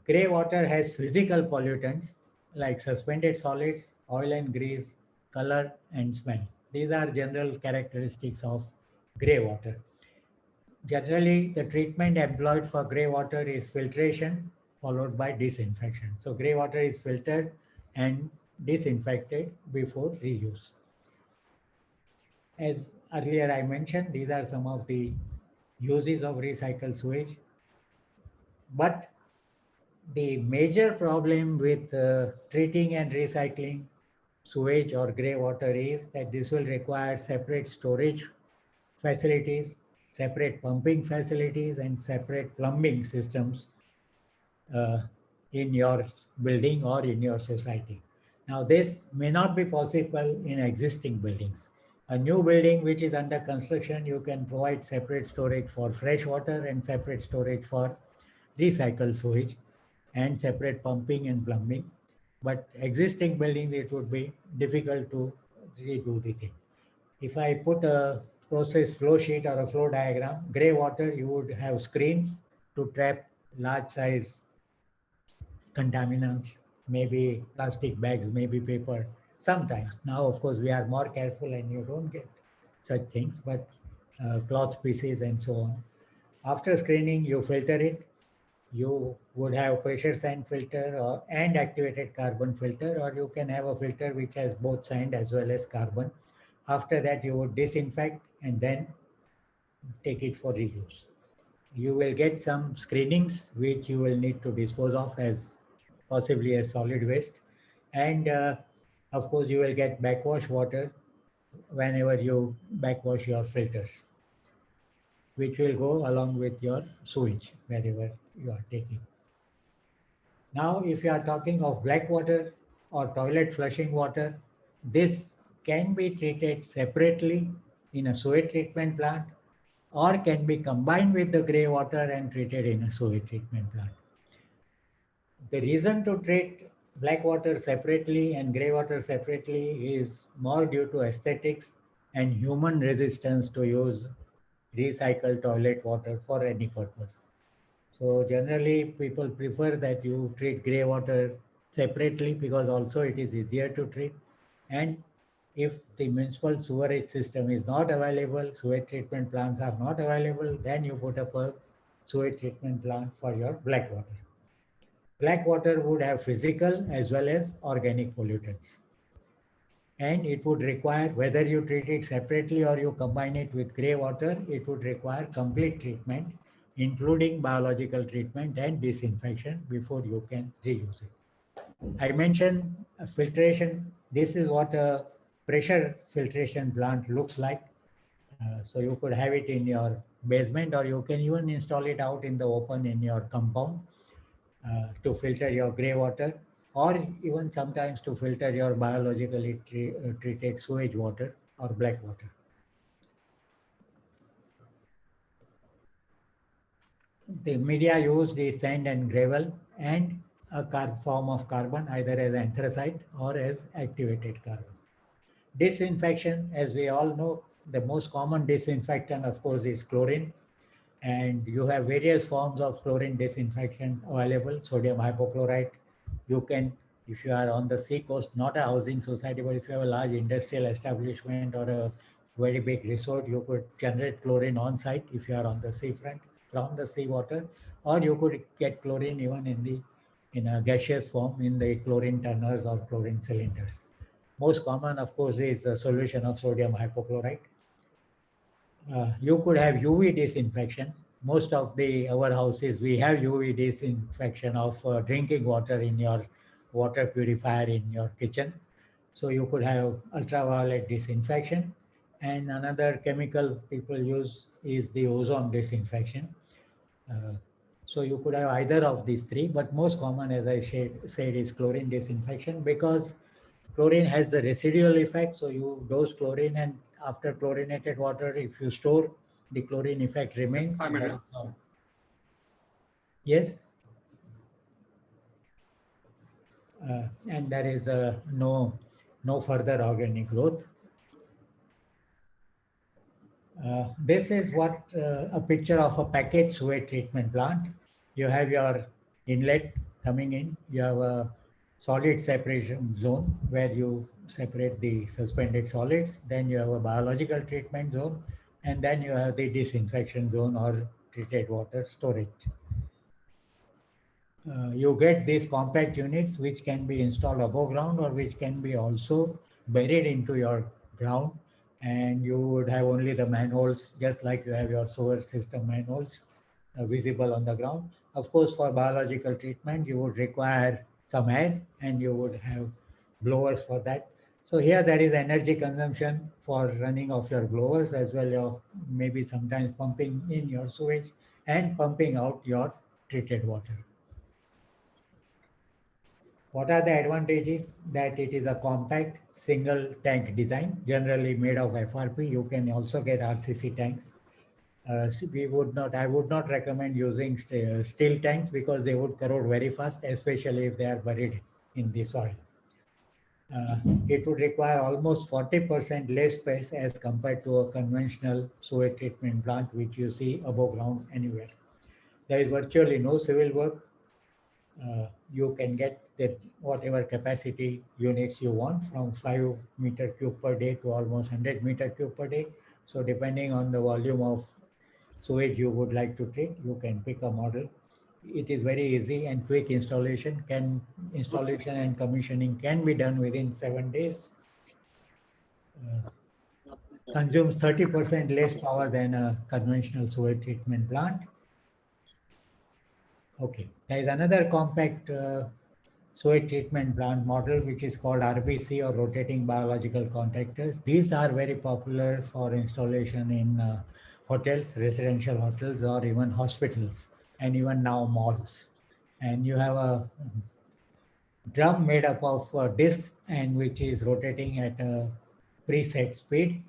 Grey water has physical pollutants like suspended solids, oil and grease, color, and smell. These are general characteristics of grey water. Generally, the treatment employed for grey water is filtration followed by disinfection. So grey water is filtered and disinfected before reuse. As earlier I mentioned, these are some of the uses of recycled sewage. But the major problem with treating and recycling sewage or grey water is that this will require separate storage facilities, separate pumping facilities, and separate plumbing systems uh, in your building or in your society. Now, this may not be possible in existing buildings. A new building which is under construction, you can provide separate storage for fresh water and separate storage for recycled sewage and separate pumping and plumbing. But existing buildings, it would be difficult to redo the thing. If I put a process flow sheet or a flow diagram, gray water, you would have screens to trap large size contaminants, maybe plastic bags, maybe paper, sometimes. Now, of course, we are more careful and you don't get such things, but cloth pieces and so on. After screening, you filter it. You would have pressure sand filter and activated carbon filter, or you can have a filter which has both sand as well as carbon. After that, you would disinfect and then take it for reuse. You will get some screenings which you will need to dispose of as possibly as solid waste. And of course, you will get backwash water whenever you backwash your filters, which will go along with your sewage wherever you are taking. Now, if you are talking of black water or toilet flushing water, this can be treated separately in a sewage treatment plant or can be combined with the gray water and treated in a sewage treatment plant. The reason to treat black water separately and gray water separately is more due to aesthetics and human resistance to use recycled toilet water for any purpose. So generally people prefer that you treat gray water separately because also it is easier to treat. And if the municipal sewerage system is not available, sewage treatment plants are not available, then you put up a sewage treatment plant for your black water. Black water would have physical as well as organic pollutants. And it would require, whether you treat it separately or you combine it with gray water, it would require complete treatment, including biological treatment and disinfection before you can reuse it. I mentioned filtration. This is what a pressure filtration plant looks like. So you could have it in your basement or you can even install it out in the open in your compound. To filter your gray water or even sometimes to filter your biologically treated sewage water or black water. The media used is sand and gravel and a form of carbon either as anthracite or as activated carbon. Disinfection, as we all know, the most common disinfectant of course is chlorine. And you have various forms of chlorine disinfection available. Sodium hypochlorite. You can, if you are on the sea coast, not a housing society, but if you have a large industrial establishment or a very big resort, you could generate chlorine on site if you are on the seafront from the seawater, or you could get chlorine even in a gaseous form in the chlorine turners or chlorine cylinders. Most common, of course, is a solution of sodium hypochlorite. You could have UV disinfection. Most of our houses, we have UV disinfection of drinking water in your water purifier in your kitchen. So you could have ultraviolet disinfection. And another chemical people use is the ozone disinfection. So you could have either of these three, but most common, as I said, is chlorine disinfection because chlorine has the residual effect. So you dose chlorine and after chlorinated water, if you store, the chlorine effect remains. Yes. And there is no further organic growth. This is what a picture of a packaged sewage treatment plant. You have your inlet coming in. You have a solid separation zone where you separate the suspended solids. Then you have a biological treatment zone. And then you have the disinfection zone or treated water storage. You get these compact units which can be installed above ground or which can be also buried into your ground, and you would have only the manholes just like you have your sewer system manholes visible on the ground. Of course, for biological treatment you would require some air and you would have blowers for that. So here there is energy consumption for running of your blowers as well as maybe sometimes pumping in your sewage and pumping out your treated water. What are the advantages? That it is a compact single tank design, generally made of FRP. You can also get RCC tanks. I would not recommend using steel tanks because they would corrode very fast, especially if they are buried in the soil. It would require almost 40% less space as compared to a conventional sewage treatment plant, which you see above ground anywhere. There is virtually no civil work. You can get the whatever capacity units you want, from 5 meter cube per day to almost 100 meter cube per day. So depending on the volume of sewage you would like to treat, you can pick a model. It is very easy and quick installation. Installation and commissioning can be done within 7 days. Consumes 30% less power than a conventional sewage treatment plant. Okay, there is another compact sewage treatment plant model which is called RBC, or rotating biological contactors. These are very popular for installation in hotels, residential hotels, or even hospitals, and even now malls. And you have a drum made up of discs and which is rotating at a preset speed.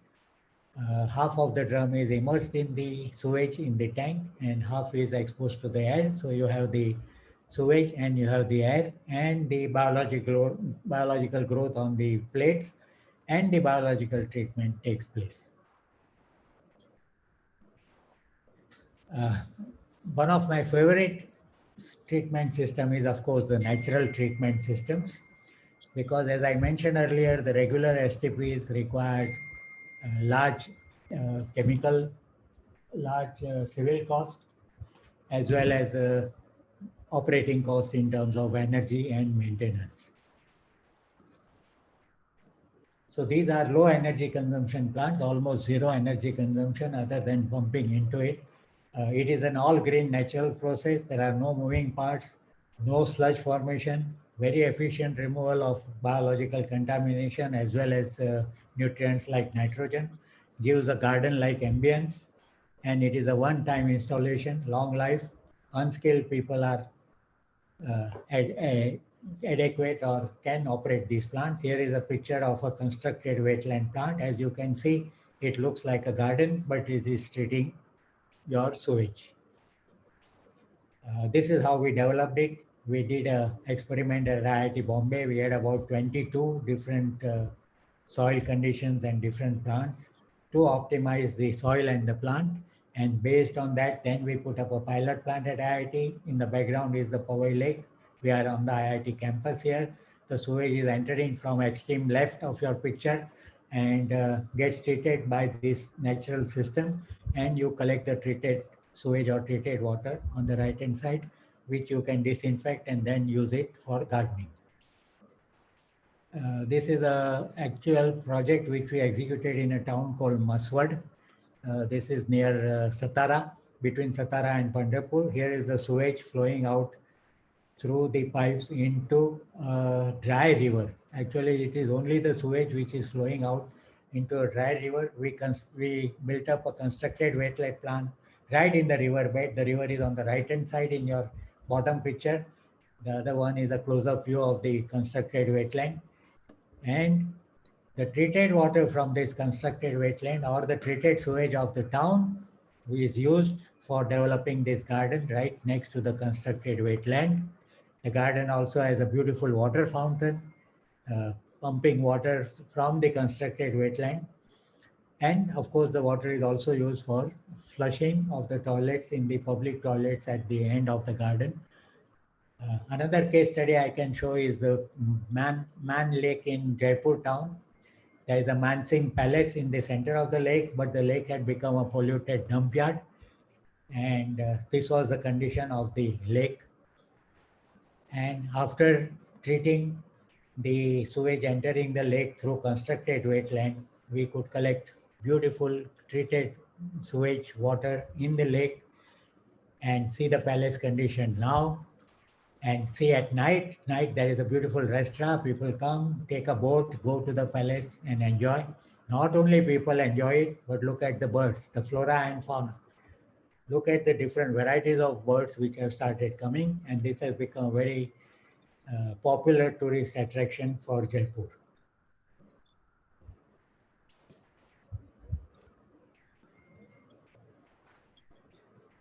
Half of the drum is immersed in the sewage in the tank and half is exposed to the air. So you have the sewage and you have the air, and the biological growth on the plates, and the biological treatment takes place. One of my favorite treatment system is, of course, the natural treatment systems, because as I mentioned earlier, the regular STPs required large chemical, large civil cost, as well as operating cost in terms of energy and maintenance. So these are low energy consumption plants, almost zero energy consumption other than pumping into it. It is an all green natural process. There are no moving parts, no sludge formation, very efficient removal of biological contamination as well as nutrients like nitrogen, gives a garden-like ambience, and it is a one-time installation, long life. Unskilled people are adequate or can operate these plants. Here is a picture of a constructed wetland plant. As you can see, it looks like a garden, but it is treating your sewage. This is how we developed it. We did an experiment at IIT Bombay. We had about 22 different soil conditions and different plants to optimize the soil and the plant. And based on that, then we put up a pilot plant at IIT. In the background is the Powai Lake. We are on the IIT campus here. The sewage is entering from extreme left of your picture and gets treated by this natural system. And you collect the treated sewage or treated water on the right hand side, which you can disinfect and then use it for gardening. This is a actual project which we executed in a town called Maswad. This is near Satara, between Satara and Pandharpur. Here is the sewage flowing out through the pipes into a dry river. Actually, it is only the sewage which is flowing out into a dry river. We built up a constructed wetland plant right in the river bed. The river is on the right hand side in your bottom picture. The other one is a close-up view of the constructed wetland. And the treated water from this constructed wetland or the treated sewage of the town is used for developing this garden right next to the constructed wetland. The garden also has a beautiful water fountain, pumping water from the constructed wetland. And of course, the water is also used for flushing of the toilets in the public toilets at the end of the garden. Another case study I can show is the Man Lake in Jaipur town. There is a Mansingh Palace in the center of the lake, but the lake had become a polluted dump yard. And this was the condition of the lake. And after treating the sewage entering the lake through constructed wetland, we could collect beautiful treated sewage water in the lake and see the palace condition now. And see, at night there is a beautiful restaurant. People come, take a boat, go to the palace and enjoy. Not only people enjoy it, but look at the birds, the flora and fauna. Look at the different varieties of birds which have started coming, and this has become a very popular tourist attraction for Jaipur.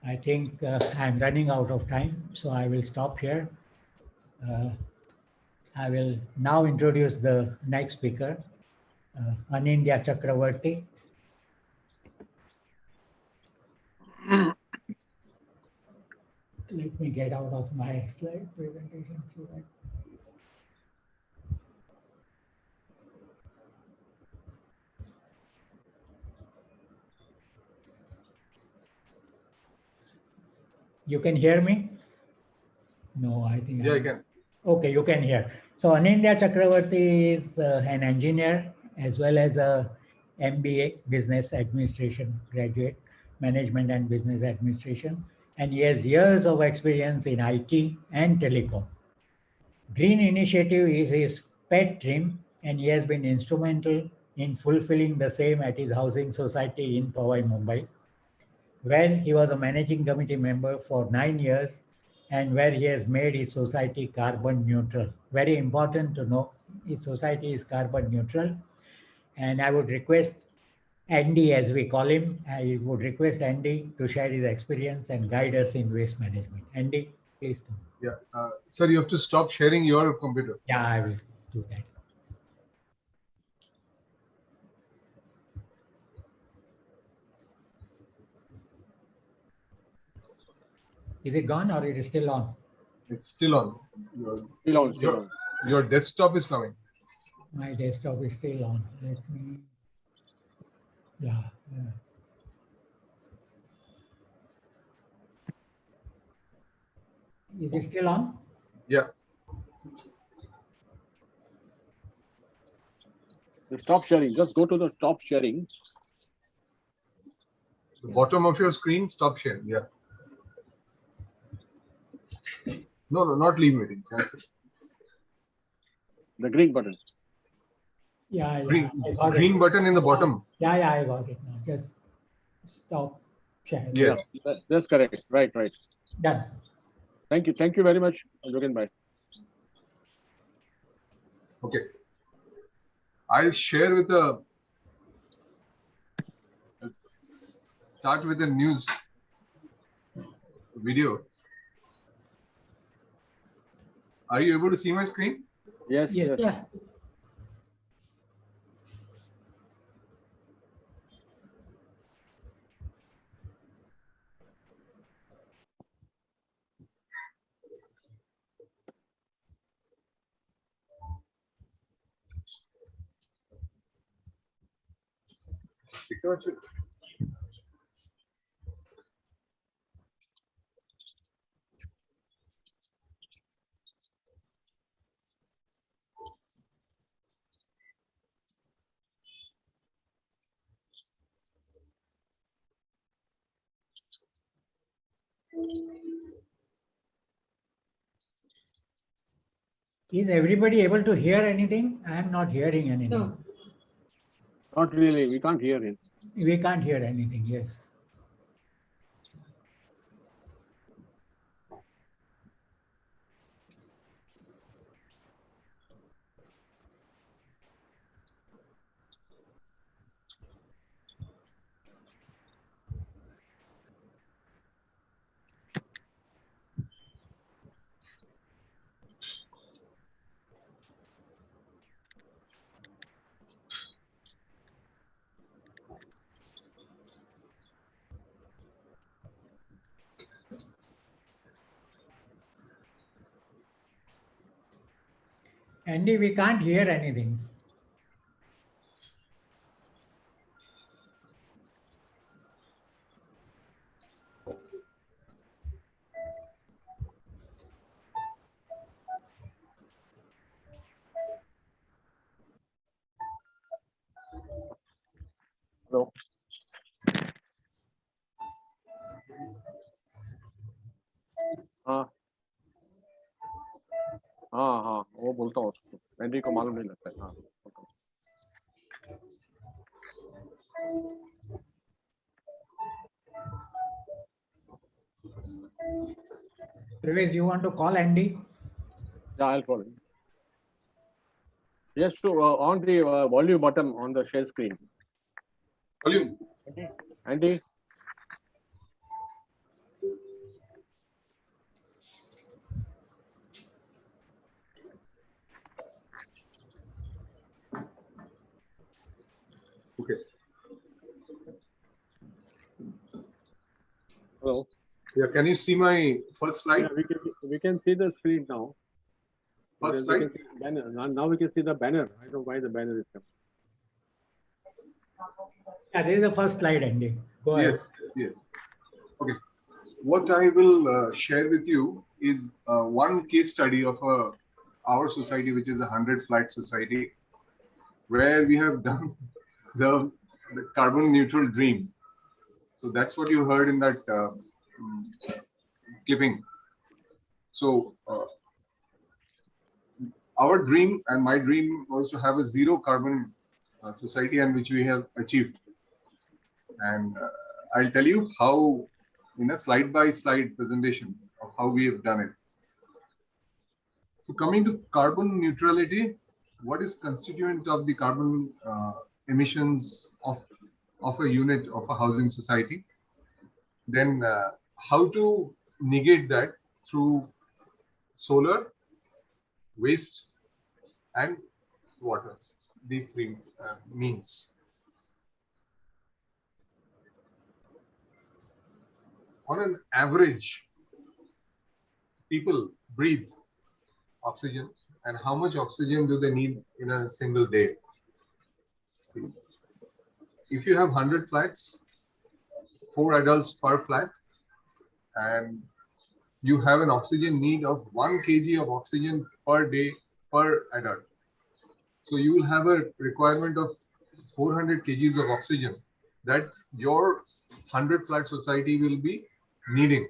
I think I'm running out of time, so I will stop here. I will now introduce the next speaker, Anindya Chakravarti. Let me get out of my slide presentation so that you can hear me. No, I think. Yeah, I can. Okay, you can hear. So Anindya Chakravarti is an engineer as well as a MBA, Business Administration graduate, Management and Business Administration, and he has years of experience in IT and telecom. Green Initiative is his pet dream, and he has been instrumental in fulfilling the same at his housing society in Powai, Mumbai, where he was a managing committee member for 9 years and where he has made his society carbon neutral. Very important to know, his society is carbon neutral. And I would request Andy, as we call him, I would request Andy to share his experience and guide us in waste management. Andy, please come. Yeah. Sir, you have to stop sharing your computer. Yeah, I will do that. Is it gone or it is still on? It's still on. Still on. Your desktop is coming. My desktop is still on. Let me. Yeah. Is it still on? Yeah. Stop sharing. Just go to the stop sharing. The bottom of your screen, stop sharing. Yeah. No, not leave meeting. Cancel. The green button. Yeah, Green, I got green it. button in the bottom. Yeah, I got it now. Just stop sharing. Yes. That's correct. Right. Done. Thank you very much, Jogen bhai. Okay. I'll share with the. Let's start with the news video. Are you able to see my screen? Yes. Yeah. Is everybody able to hear anything? I am not hearing anything. No. Not really. We can't hear it. We can't hear anything. Yes. Andy, we can't hear anything. Hello. बोलता हूँ उसको, Andy को मालूम नहीं लगता है। हाँ, Pravesh, you want to call Andy? yeah, I'll call him. Yes, to on the volume button on the share screen. Volume. Andy. Okay. Hello. Yeah, can you see my first slide? Yeah, we can see the screen now. First We slide. can see the banner. Now we can see the banner. I don't know why the banner is coming. Yeah, there is the first slide, Andy. Go ahead. Yes, yes. Okay. What I will share with you is one case study of our society, which is a 100-flat society, where we have done the carbon neutral dream. So that's what you heard in that clipping. So our dream and my dream was to have a zero carbon society, and which we have achieved. And I'll tell you how, in a slide-by-slide presentation of how we have done it. So coming to carbon neutrality, what is constituent of the carbon emissions of a unit of a housing society? Then how to negate that through solar, waste, and water. These three means. On an average, people breathe oxygen, and how much oxygen do they need in a single day? See, if you have 100 flats, 4 adults per flat, and you have an oxygen need of 1 kg of oxygen per day per adult. So you will have a requirement of 400 kgs of oxygen that your 100 flat society will be needing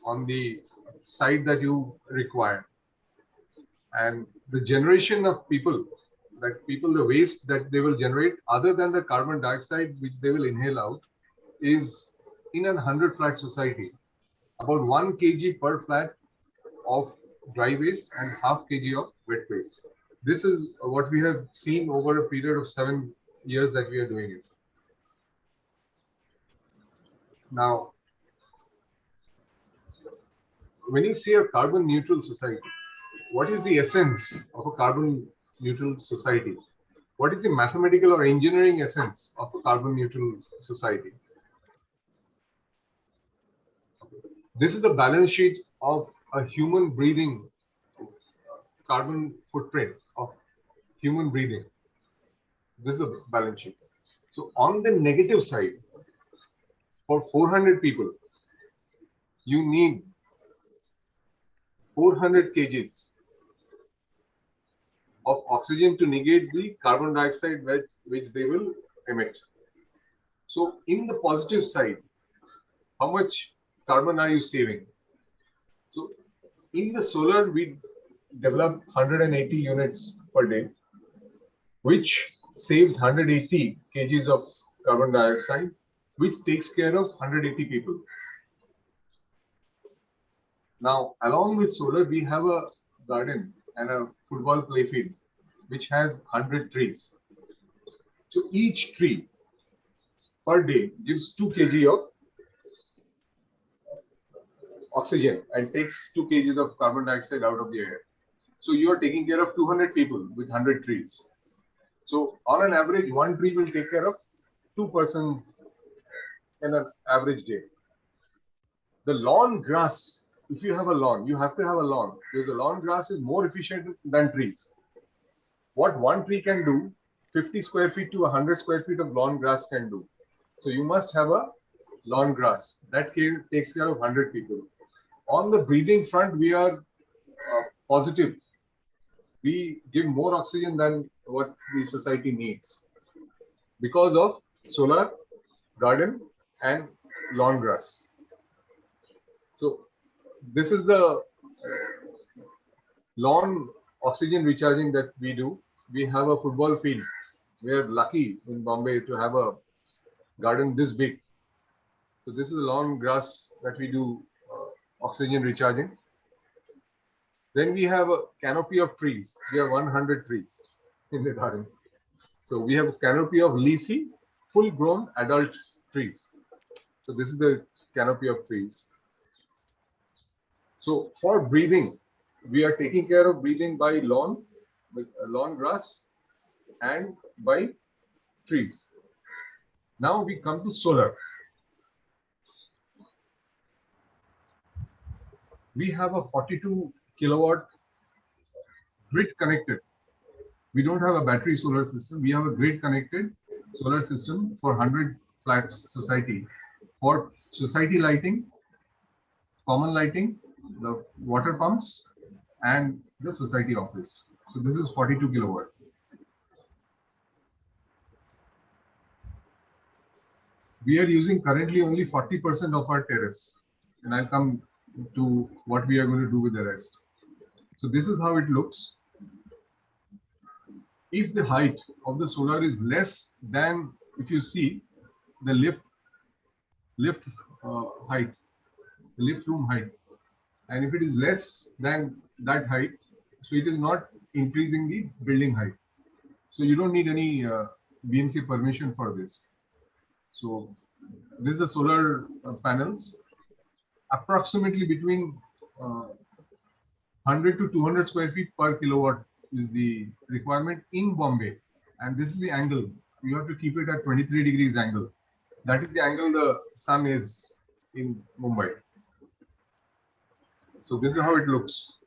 on the site that you require. And the generation of people, the waste that they will generate other than the carbon dioxide which they will inhale out, is in a 100 flat society about 1 kg per flat of dry waste and half kg of wet waste. This is what we have seen over a period of 7 years that we are doing it. Now, when you say a carbon neutral society, what is the essence of a carbon neutral society? What is the mathematical or engineering essence of a carbon neutral society? This is the balance sheet of a human breathing carbon footprint of human breathing. This is the balance sheet. So on the negative side, for 400 people, you need 400 kgs of oxygen to negate the carbon dioxide which they will emit. So in the positive side, how much carbon are you saving? So in the solar, we develop 180 units per day, which saves 180 kgs of carbon dioxide, which takes care of 180 people. Now, along with solar, we have a garden and a football play field, which has 100 trees. So each tree per day gives 2 kg of oxygen and takes 2 kg of carbon dioxide out of the air. So you are taking care of 200 people with 100 trees. So on an average, 1 tree will take care of 2 persons in an average day. The lawn grass, if you have a lawn, you have to have a lawn, because the lawn grass is more efficient than trees. What 1 tree can do, 50 square feet to 100 square feet of lawn grass can do. So you must have a lawn grass that takes care of 100 people. On the breathing front, we are positive. We give more oxygen than what the society needs because of solar, garden, and lawn grass. So this is the lawn oxygen recharging that we do. We have a football field. We are lucky in Bombay to have a garden this big. So this is a lawn grass that we do oxygen recharging. Then we have a canopy of trees. We have 100 trees in the garden. So we have a canopy of leafy, full-grown adult trees. So this is the canopy of trees. So for breathing, we are taking care of breathing by lawn grass, and by trees. Now we come to solar. We have a 42 kilowatt grid connected. We don't have a battery solar system. We have a grid connected solar system for 100 flats society for society lighting, common lighting, the water pumps, and the society office. So this is 42 kilowatt. We are using currently only 40% of our terrace, and I'll come to what we are going to do with the rest. So this is how it looks. If the height of the solar is less than, if you see the lift height, the lift room height, and if it is less than that height, so it is not increasing the building height. So you don't need any BMC permission for this. So this is the solar panels. Approximately between 100 to 200 square feet per kilowatt is the requirement in Bombay. And this is the angle. You have to keep it at 23 degrees angle. That is the angle the sun is in Mumbai. So this is how it looks.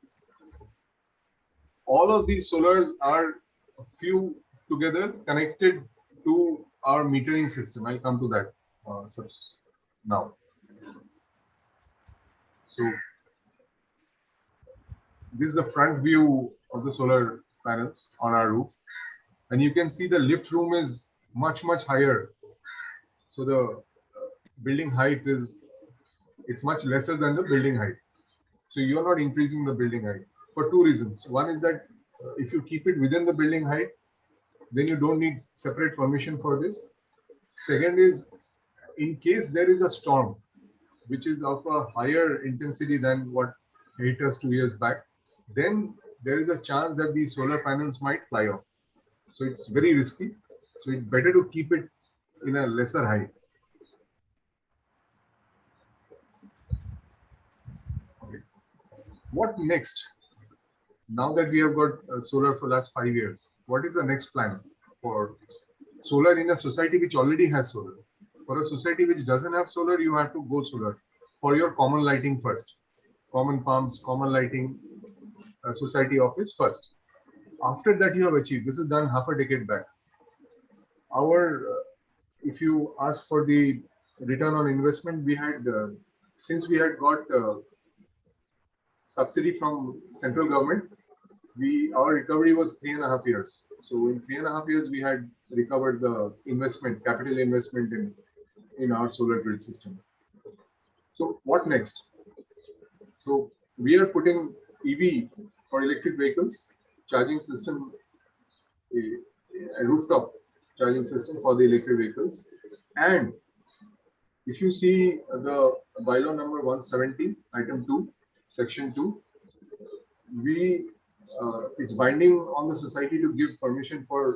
All of these solars are a few together connected to our metering system. I'll come to that now. So this is the front view of the solar panels on our roof, and you can see the lift room is much higher. So the building height is, it's much lesser than the building height. So you are not increasing the building height for two reasons. One is that if you keep it within the building height, then you don't need separate permission for this. Second is, in case there is a storm, which is of a higher intensity than what hit us 2 years back, then there is a chance that these solar panels might fly off. So it's very risky. So it's better to keep it in a lesser height. Okay. What next? Now that we have got solar for the last 5 years, what is the next plan for solar in a society which already has solar? For a society which doesn't have solar, you have to go solar for your common lighting first. Common pumps, common lighting, society office first. After that, you have achieved. This is done half a decade back. If you ask for the return on investment, we had, since we had got subsidy from central government, our recovery was 3.5 years. So in 3.5 years, we had recovered the investment, capital investment in our solar grid system. So what next? So we are putting EV for electric vehicles, charging system, a rooftop charging system for the electric vehicles. And if you see the bylaw number 170, item 2, section 2, it's binding on the society to give permission for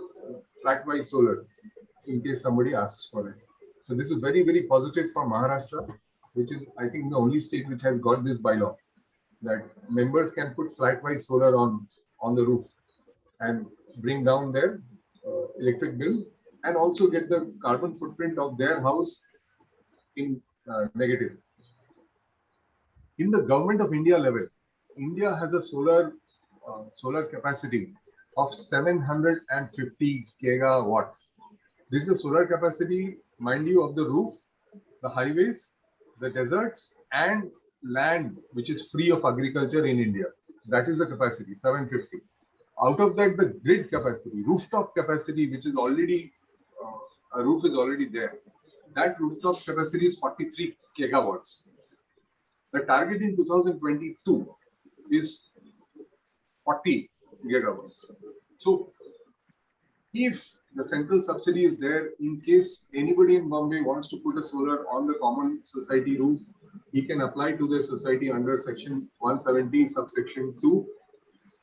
flat-wise solar in case somebody asks for it. So this is very, very positive for Maharashtra, which is, I think, the only state which has got this bylaw, that members can put flat-wise solar on the roof and bring down their electric bill, and also get the carbon footprint of their house in negative. In the government of India level, India has a solar capacity of 750 gigawatt. This is the solar capacity, mind you, of the roof, the highways, the deserts, and land which is free of agriculture in India. That is the capacity, 750. Out of that, the grid capacity, rooftop capacity, which is already, a roof is already there. That rooftop capacity is 43 gigawatts. The target in 2022 is 40 gigawatts. So if the central subsidy is there, in case anybody in Bombay wants to put a solar on the common society roof, he can apply to the society under section 170 subsection 2.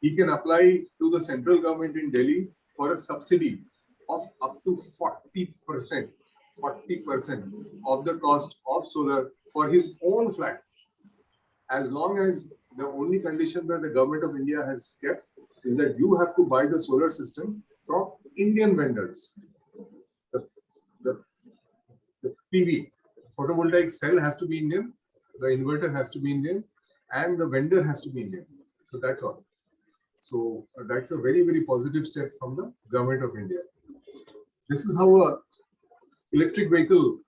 He can apply to the central government in Delhi for a subsidy of up to 40% of the cost of solar for his own flat, as long as the only condition that the government of India has kept is that you have to buy the solar system from Indian vendors. The PV, photovoltaic cell has to be Indian, the inverter has to be Indian, and the vendor has to be Indian. So that's all. So that's a very, very positive step from the government of India. This is how a electric vehicle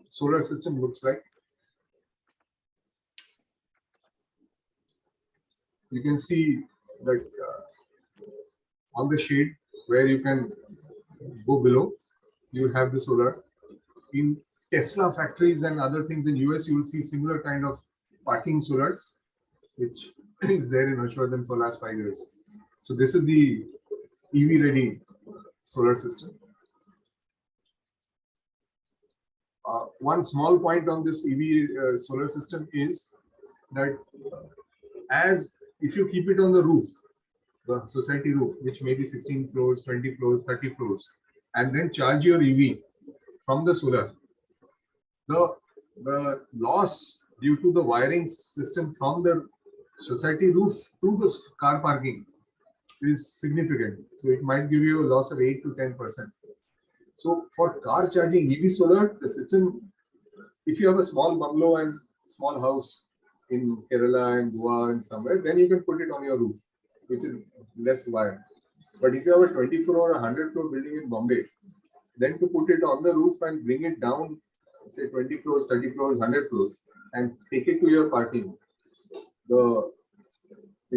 solar system looks like. You can see that on the shade where you can go below, you have the solar. In Tesla factories and other things in US, you will see similar kind of parking solars, which is there in Ashwardhan for the last 5 years. So this is the EV ready solar system. One small point on this EV solar system is that as if you keep it on the roof, the society roof, which may be 16 floors, 20 floors, 30 floors, and then charge your EV from the solar, the loss due to the wiring system from the society roof to the car parking is significant. So it might give you a loss of 8 to 10%. So for car charging EV solar, the system, if you have a small bungalow and small house in Kerala and Goa and somewhere, then you can put it on your roof, which is less wire. But if you have a 20 floor or 100 floor building in Bombay, then to put it on the roof and bring it down, say 20 floors, 30 floors, 100 floors, and take it to your parking, the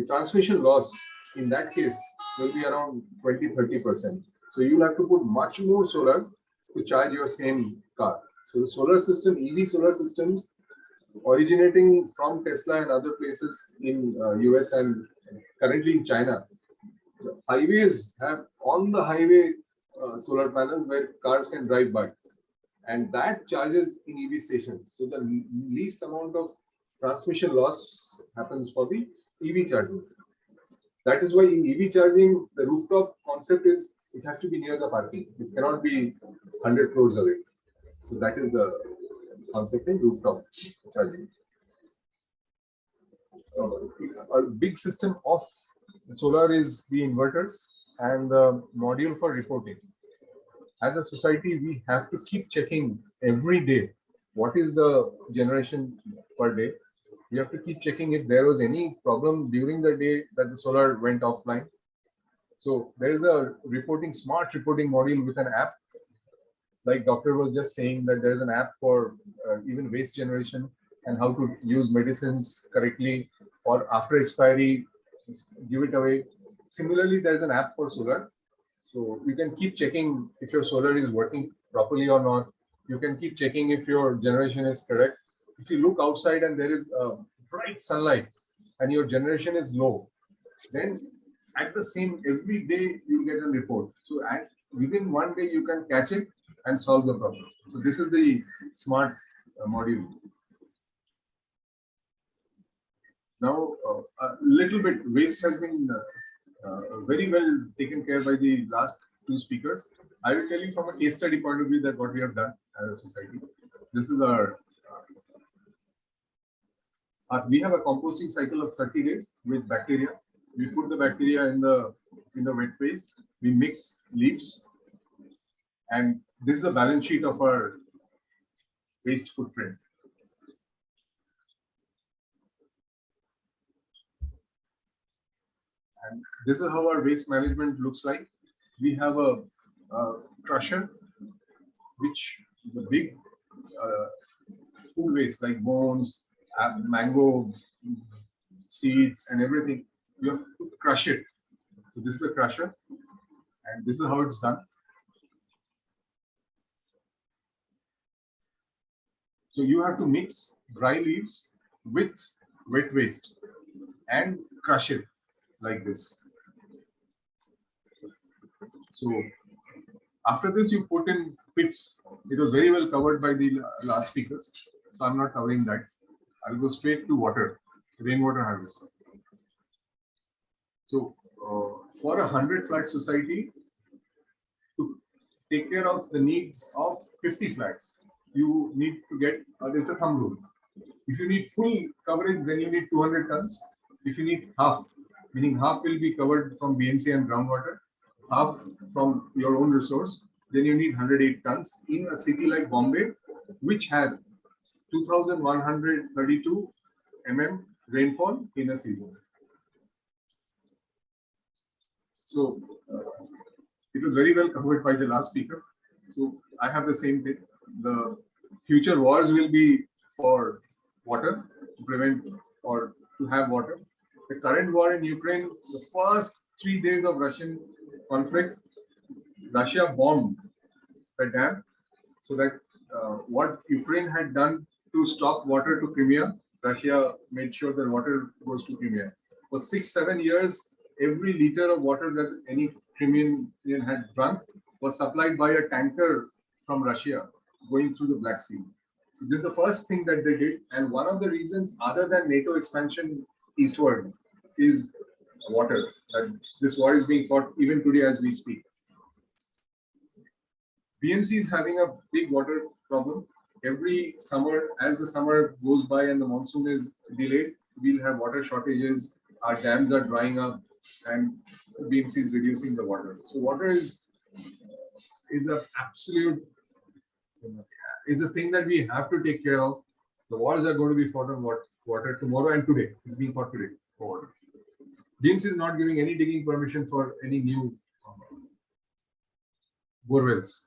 transmission loss in that case will be around 20-30%. So you will have to put much more solar to charge your same car. So the solar system, EV solar systems, originating from Tesla and other places in US and currently in China, the highways have on the highway solar panels where cars can drive by, and that charges in EV stations. So the least amount of transmission loss happens for the EV charging. That is why in EV charging, the rooftop concept is it has to be near the parking. It cannot be 100 floors away. So that is the concept in rooftop charging. A big system of solar is the inverters and the module for reporting. As a society, we have to keep checking every day what is the generation per day. We have to keep checking if there was any problem during the day that the solar went offline. So there is a smart reporting module with an app. Like doctor was just saying that there is an app for even waste generation and how to use medicines correctly, or after expiry, give it away. Similarly, there is an app for solar. So you can keep checking if your solar is working properly or not. You can keep checking if your generation is correct. If you look outside and there is bright sunlight and your generation is low, then at the same every day you get a report. So within one day you can catch it and solve the problem. So this is the smart module. Now a little bit waste has been very well taken care by the last two speakers. I will tell you from a case study point of view that what we have done as a society. This is our we have a composting cycle of 30 days with bacteria. We put the bacteria in the wet waste. We mix leaves, and this is the balance sheet of our waste footprint. And this is how our waste management looks like. We have a crusher, which the big food waste like bones, mango seeds, and everything, you have to crush it. So this is the crusher, and this is how it's done. So you have to mix dry leaves with wet waste and crush it like this. So after this, you put in pits. It was very well covered by the last speakers, so I'm not covering that. I'll go straight to water, rainwater harvesting. So for a 100-flat society, to take care of the needs of 50 flats, you need to get, there's a thumb rule. If you need full coverage, then you need 200 tons. If you need half, meaning half will be covered from BMC and groundwater, half from your own resource, then you need 108 tons in a city like Bombay, which has 2,132 mm rainfall in a season. So it was very well covered by the last speaker. So I have the same thing. The future wars will be for water, to prevent or to have water. The current war in Ukraine, the first 3 days of Russian conflict, Russia bombed the dam, so that what Ukraine had done to stop water to Crimea, Russia made sure that water goes to Crimea. For 6-7 years, every liter of water that any Crimean had drunk was supplied by a tanker from Russia going through the Black Sea. So this is the first thing that they did. And one of the reasons, other than NATO expansion eastward, is water. And this war is being fought even today as we speak. BMC is having a big water problem. Every summer, as the summer goes by and the monsoon is delayed, we'll have water shortages, our dams are drying up, and BMC is reducing the water. So water is an absolute, is a thing that we have to take care of. The wars are going to be fought on water tomorrow and today. It's being fought today for water. BMC is not giving any digging permission for any new borewells.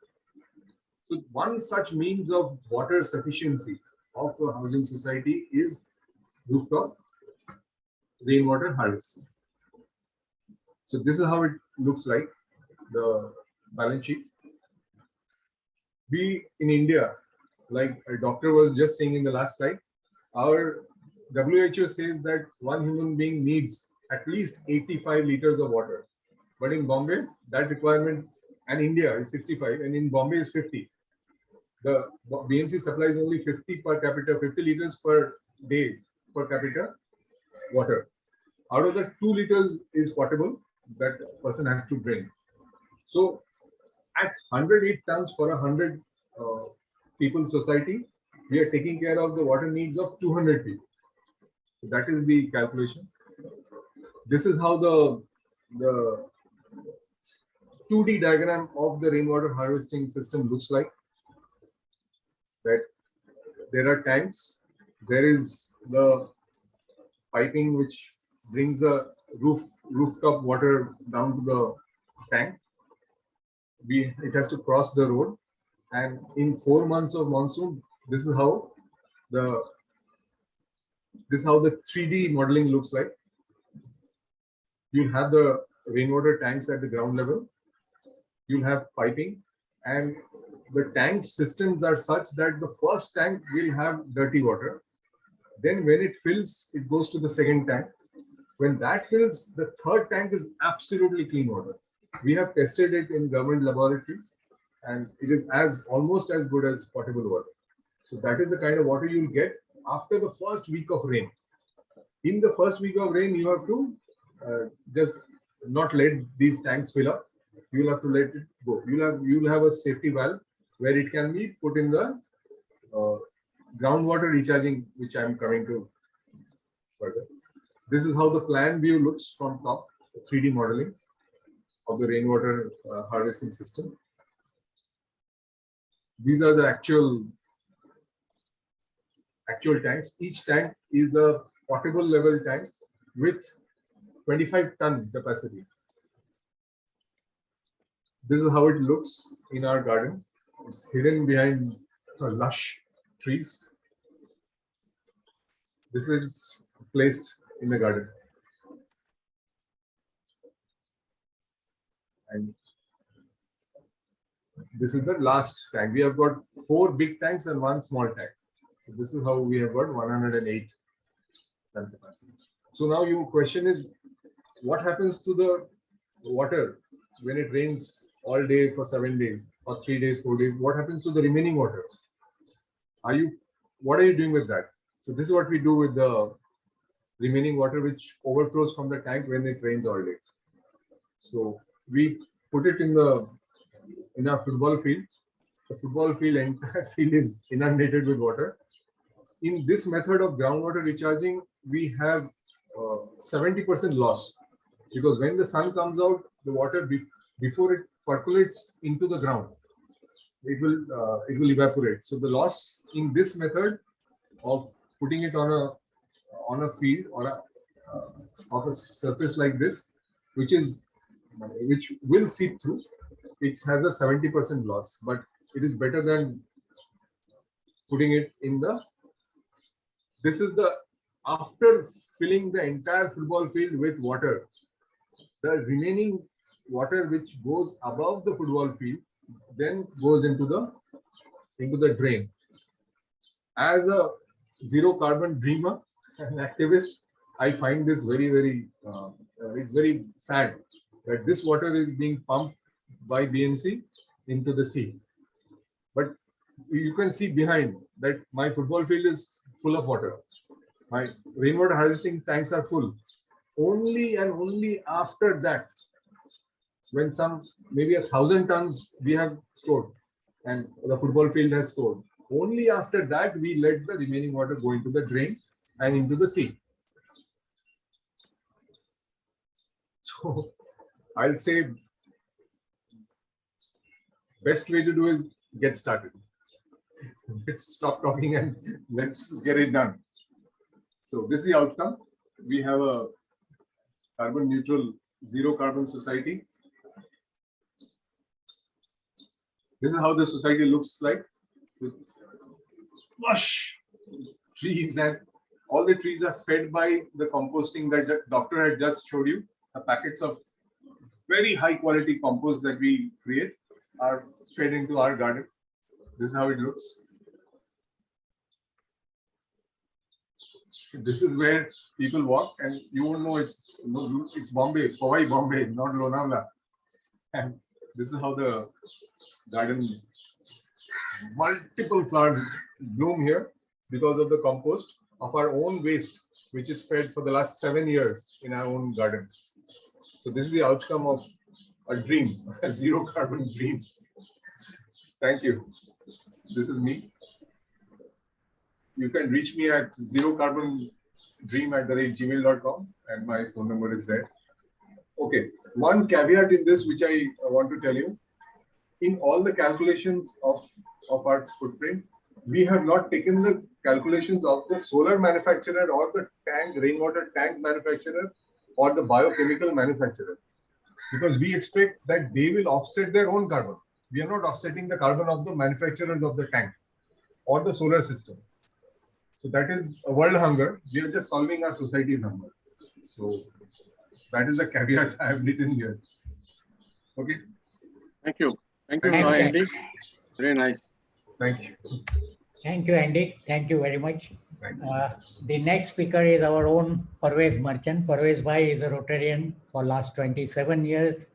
So one such means of water sufficiency of a housing society is rooftop rainwater harvesting. So this is how it looks like, the balance sheet. We in India, like a doctor was just saying in the last slide, our WHO says that one human being needs at least 85 liters of water. But in Bombay, that requirement, and India is 65, and in Bombay is 50. The BMC supplies only 50 per capita, 50 liters per day per capita water. Out of the 2 liters is potable, that person has to drink. So at 108 tons for a 100 people society, we are taking care of the water needs of 200 people. So that is the calculation. This is how the 2D diagram of the rainwater harvesting system looks like. That there are tanks, there is the piping which brings the rooftop water down to the tank. It has to cross the road, and in 4 months of monsoon, this is how the 3D modeling looks like. You'll have the rainwater tanks at the ground level. You'll have piping, and the tank systems are such that the first tank will have dirty water. Then when it fills, it goes to the second tank. When that fills, the third tank is absolutely clean water. We have tested it in government laboratories, and it is almost as good as potable water. So that is the kind of water you'll get after the first week of rain. In the first week of rain, you have to just not let these tanks fill up. You will have to let it go. You'll have a safety valve where it can be put in the groundwater recharging, which I'm coming to further. This is how the plan view looks from top, 3D modeling of the rainwater harvesting system. These are the actual tanks. Each tank is a potable level tank with 25-ton capacity. This is how it looks in our garden. It's hidden behind lush trees. This is placed in the garden. And this is the last tank. We have got 4 big tanks and 1 small tank. So this is how we have got 108 ton capacity. So now your question is, what happens to the water when it rains all day for 7 days or 3 days, 4 days, what happens to the remaining water? What are you doing with that? So this is what we do with the remaining water which overflows from the tank when it rains all day. So we put it in our football field. The football field, entire field is inundated with water. In this method of groundwater recharging, we have 70% loss, because when the sun comes out, the water before it percolates into the ground, it will evaporate. So the loss in this method of putting it on a field or of a surface like this, which will seep through, it has a 70% loss, but it is better than putting it in the. This is the after filling the entire football field with water, the remaining water which goes above the football field then goes into the drain. As a zero carbon dreamer and activist, I find this very it's very sad that this water is being pumped by BMC into the sea. But you can see behind that my football field is full of water. My rainwater harvesting tanks are full. Only and only after that, when maybe 1,000 tons we have stored and the football field has stored, only after that we let the remaining water go into the drain and into the sea. So I'll say best way to do is get started. Let's stop talking and let's get it done. So this is the outcome. We have a carbon neutral, zero carbon society. This is how the society looks like, with lush trees, and all the trees are fed by the composting that the doctor had just showed you. The packets of very high quality compost that we create are fed into our garden. This is how it looks. This is where people walk, and you won't know it's Bombay, Powai Bombay, not Lonavala. And this is how the garden, multiple flowers bloom here because of the compost of our own waste, which is fed for the last 7 years in our own garden. So this is the outcome of a dream, a zero carbon dream. Thank you. This is me. You can reach me at zerocarbondream@gmail.com, and my phone number is there. Okay, one caveat in this which I want to tell you. In all the calculations of our footprint, we have not taken the calculations of the solar manufacturer or the rainwater tank manufacturer or the biochemical manufacturer, because we expect that they will offset their own carbon. We are not offsetting the carbon of the manufacturers of the tank or the solar system. So that is a world hunger. We are just solving our society's hunger. So that is the caveat I have written here. Okay. Thank you. Thank you, Thank you. Andy. Very nice. Thank you. Thank you, Andy. Thank you very much. Thank you. The next speaker is our own Parvez Merchant. Parvez Bhai is a Rotarian for last 27 years.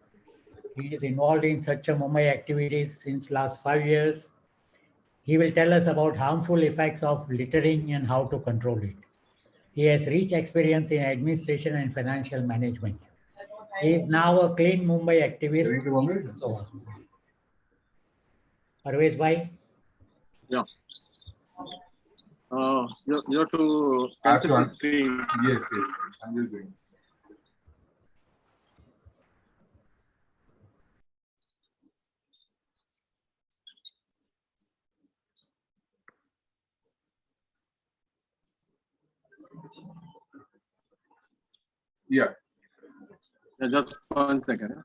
He is involved in Swachh Mumbai activities since last 5 years. He will tell us about harmful effects of littering and how to control it. He has rich experience in administration and financial management. He is now a Clean Mumbai activist. Going to Bombay? And so on. Parvez Bhai. Yeah. You have to I have to cancel the answer. screen. Yes. I'm just doing. Yeah. Yeah, just 1 second.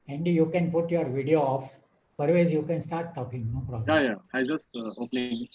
Andy, you can put your video off. Parvez, you can start talking, no problem. Yeah. I just opening.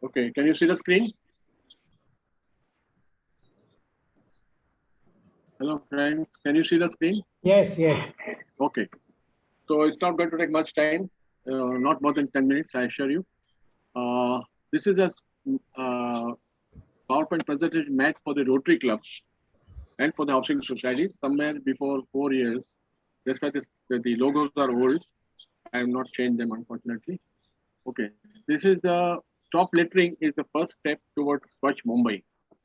Okay, can you see the screen? Hello, friends. Can you see the screen? Yes, yes. Okay. So it's not going to take much time, not more than 10 minutes, I assure you. This is a PowerPoint presentation made for the Rotary clubs and for the housing societies somewhere before 4 years. That's why the logos are old. I have not changed them, unfortunately. Okay. This is the stop littering is the first step towards Swachh Mumbai.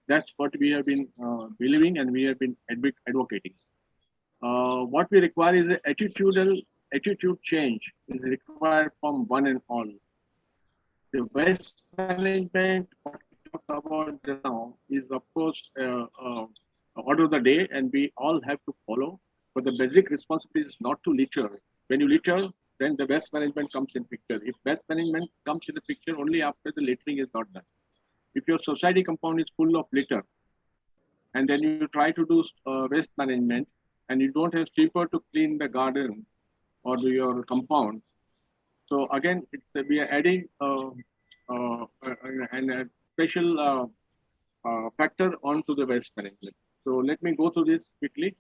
That's what we have been believing and we have been advocating. What we require is an attitude change is required from one and all. The waste management, what we talked about just now, is of course order of the day, and we all have to follow. But the basic responsibility is not to litter. When you litter, then the waste management comes in picture. If waste management comes in the picture only after the littering is not done. If your society compound is full of litter, and then you try to do waste management, and you don't have sweeper to clean the garden or your compound, so again, we are adding a special factor onto the waste management. So let me go through this quickly.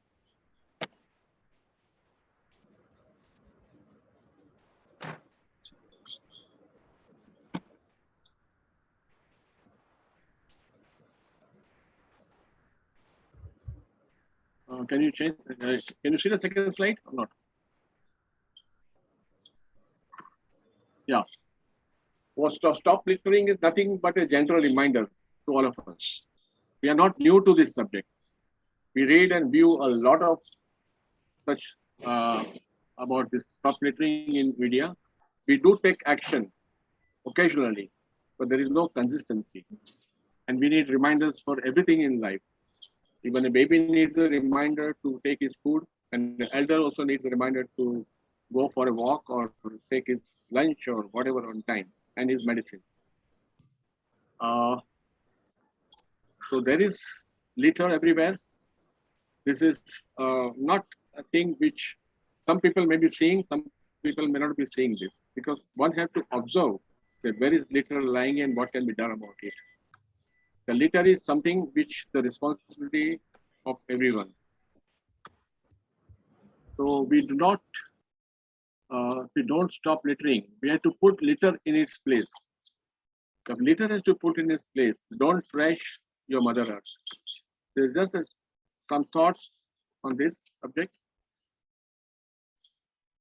Can you change? Can you see the second slide or not? Yeah. Stop littering is nothing but a general reminder to all of us. We are not new to this subject. We read and view a lot of such about this stop littering in media. We do take action occasionally, but there is no consistency. And we need reminders for everything in life. Even a baby needs a reminder to take his food, and the elder also needs a reminder to go for a walk or to take his lunch or whatever on time, and his medicine. So there is litter everywhere. This is not a thing which some people may be seeing, some people may not be seeing this, because one have to observe that where is litter lying and what can be done about it. The litter is something which the responsibility of everyone. So we do not, we don't stop littering. We have to put litter in its place. The litter has to put in its place. Don't trash your mother earth. There's just some thoughts on this subject.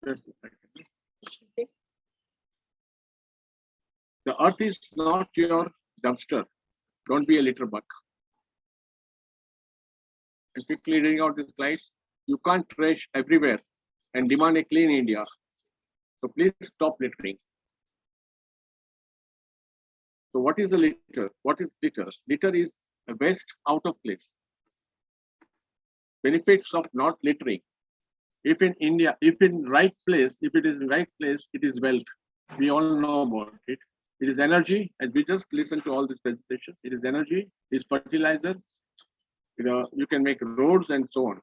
Just a second. The earth is not your dumpster. Don't be a litter bug. And quickly reading out the slides, you can't trash everywhere and demand a clean India. So please stop littering. So what is a litter? What is litter? Litter is a waste out of place. Benefits of not littering. If in India, if in right place, if it is in right place, it is wealth. We all know about it. It is energy, as we just listened to all this presentation. It is energy, it is fertilizer. You can make roads and so on.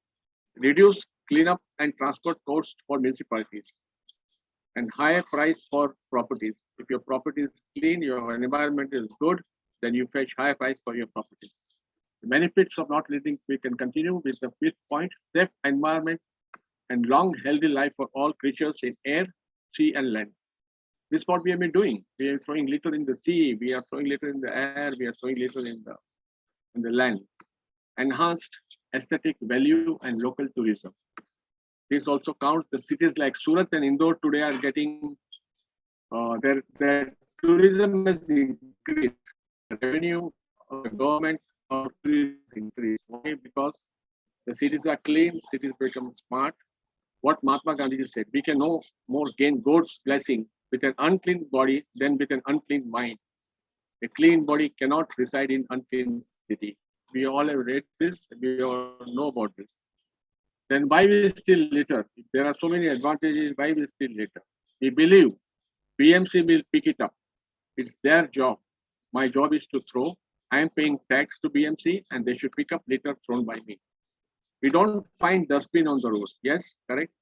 Reduce cleanup and transport costs for municipalities. And higher price for properties. If your property is clean, your environment is good, then you fetch higher price for your properties. The benefits of not littering, we can continue with the fifth point, safe environment and long healthy life for all creatures in air, sea and land. This is what we have been doing. We are throwing litter in the sea, we are throwing litter in the air, we are throwing litter in the land. Enhanced aesthetic value and local tourism. This also counts. The cities like Surat and Indore today are getting their tourism has increased. The revenue of the government of tourism is increased. Why? Because the cities are clean, cities become smart. What Mahatma Gandhi said, we can no more gain God's blessing with an unclean body than with an unclean mind. A clean body cannot reside in unclean city. We all have read this, we all know about this. Then why we still litter? If there are so many advantages, why we still litter? We believe BMC will pick it up. It's their job. My job is to throw. I am paying tax to BMC and they should pick up litter thrown by me. We don't find dustbin on the road. Yes, correct.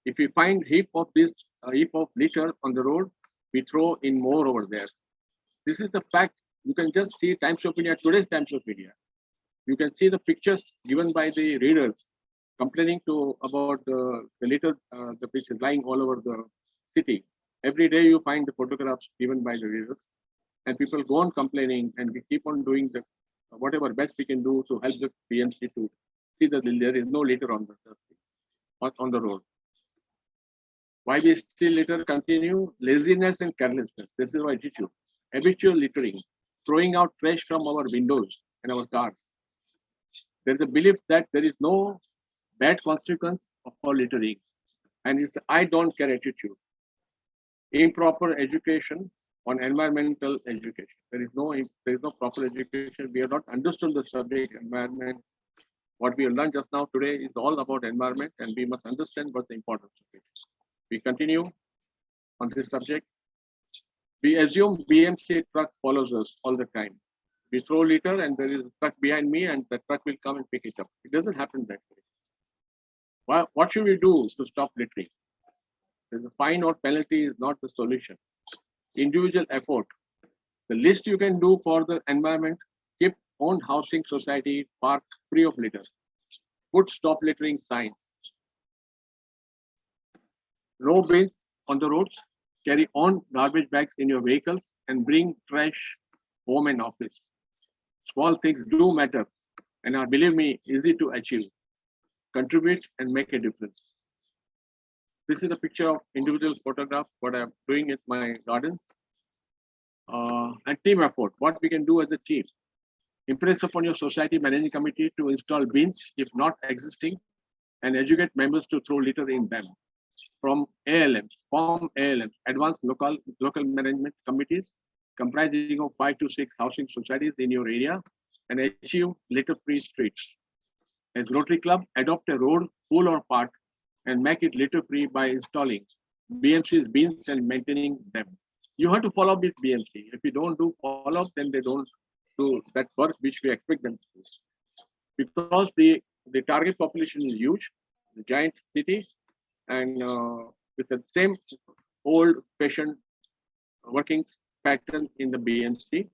If we find heap of litter on the road, we throw in more over there. This is the fact You can just see Times of India, today's Times of India. You can see the pictures given by the readers complaining about the litter, which is lying all over the city. Every day you find the photographs given by the readers, and people go on complaining, and we keep on doing the whatever best we can do to help the BMC to see that there is no litter on the road. Why we still litter continue? Laziness and carelessness. This is why I teach you. Habitual littering, throwing out trash from our windows and our cars. There is a belief that there is no bad consequence for littering, and it's I don't care attitude. Improper education on environmental education. There is no proper education. We have not understood the subject environment. What we have learned just now today is all about environment, and we must understand what's the importance of it. We continue on this subject. We assume BMC truck follows us all the time. We throw litter and there is a truck behind me and the truck will come and pick it up. It doesn't happen that way. What should we do to stop littering? The fine or penalty is not the solution. Individual effort. The least you can do for the environment, keep own housing society park free of litter. Put stop littering signs. No bins on the roads. Carry on garbage bags in your vehicles and bring trash home and office. Small things do matter and are, believe me, easy to achieve. Contribute and make a difference. This is a picture of individual photograph, what I'm doing in my garden. And team effort, what we can do as a team. Impress upon your society managing committee to install bins if not existing and educate members to throw litter in them. From ALMs, form ALMs, advanced local management committees comprising of 5 to 6 housing societies in your area and achieve litter-free streets. As Rotary Club, adopt a road, pool or park and make it litter-free by installing BMC's bins and maintaining them. You have to follow up with BMC. If you don't do follow-up, then they don't do that work which we expect them to do. Because the target population is huge, the giant city, and with the same old-fashioned working pattern in the BMC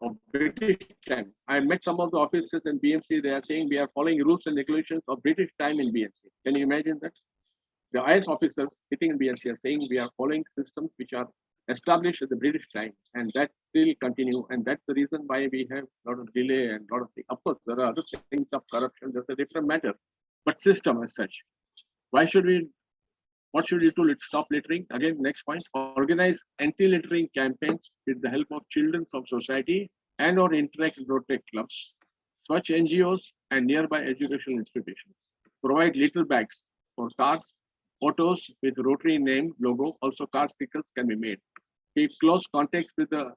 of British time. I met some of the officers in BMC. They are saying we are following rules and regulations of British time in BMC. Can you imagine that? The IS officers sitting in BMC are saying we are following systems which are established at the British time, and that still continue. And that's the reason why we have a lot of delay and a lot of things. Of course, there are other things of corruption. That's a different matter. But system as such. What should we do to stop littering? Again, next point, organize anti-littering campaigns with the help of children from society and or interact with Rotary clubs, Swachh NGOs and nearby educational institutions. Provide litter bags for cars, autos with Rotary name logo. Also, car stickers can be made. Keep close contact with the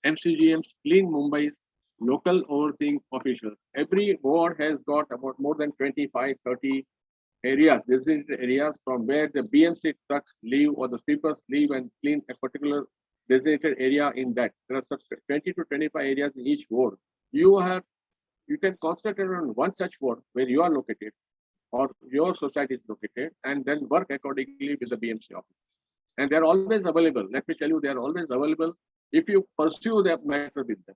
MCGM's Clean Mumbai's local overseeing officials. Every ward has got about more than 25, 30 areas, designated areas from where the BMC trucks leave or the sweepers leave and clean a particular designated area in that. There are such 20 to 25 areas in each ward. You can concentrate on one such ward where you are located or your society is located and then work accordingly with the BMC office. And they're always available. Let me tell you, they're always available if you pursue that matter with them.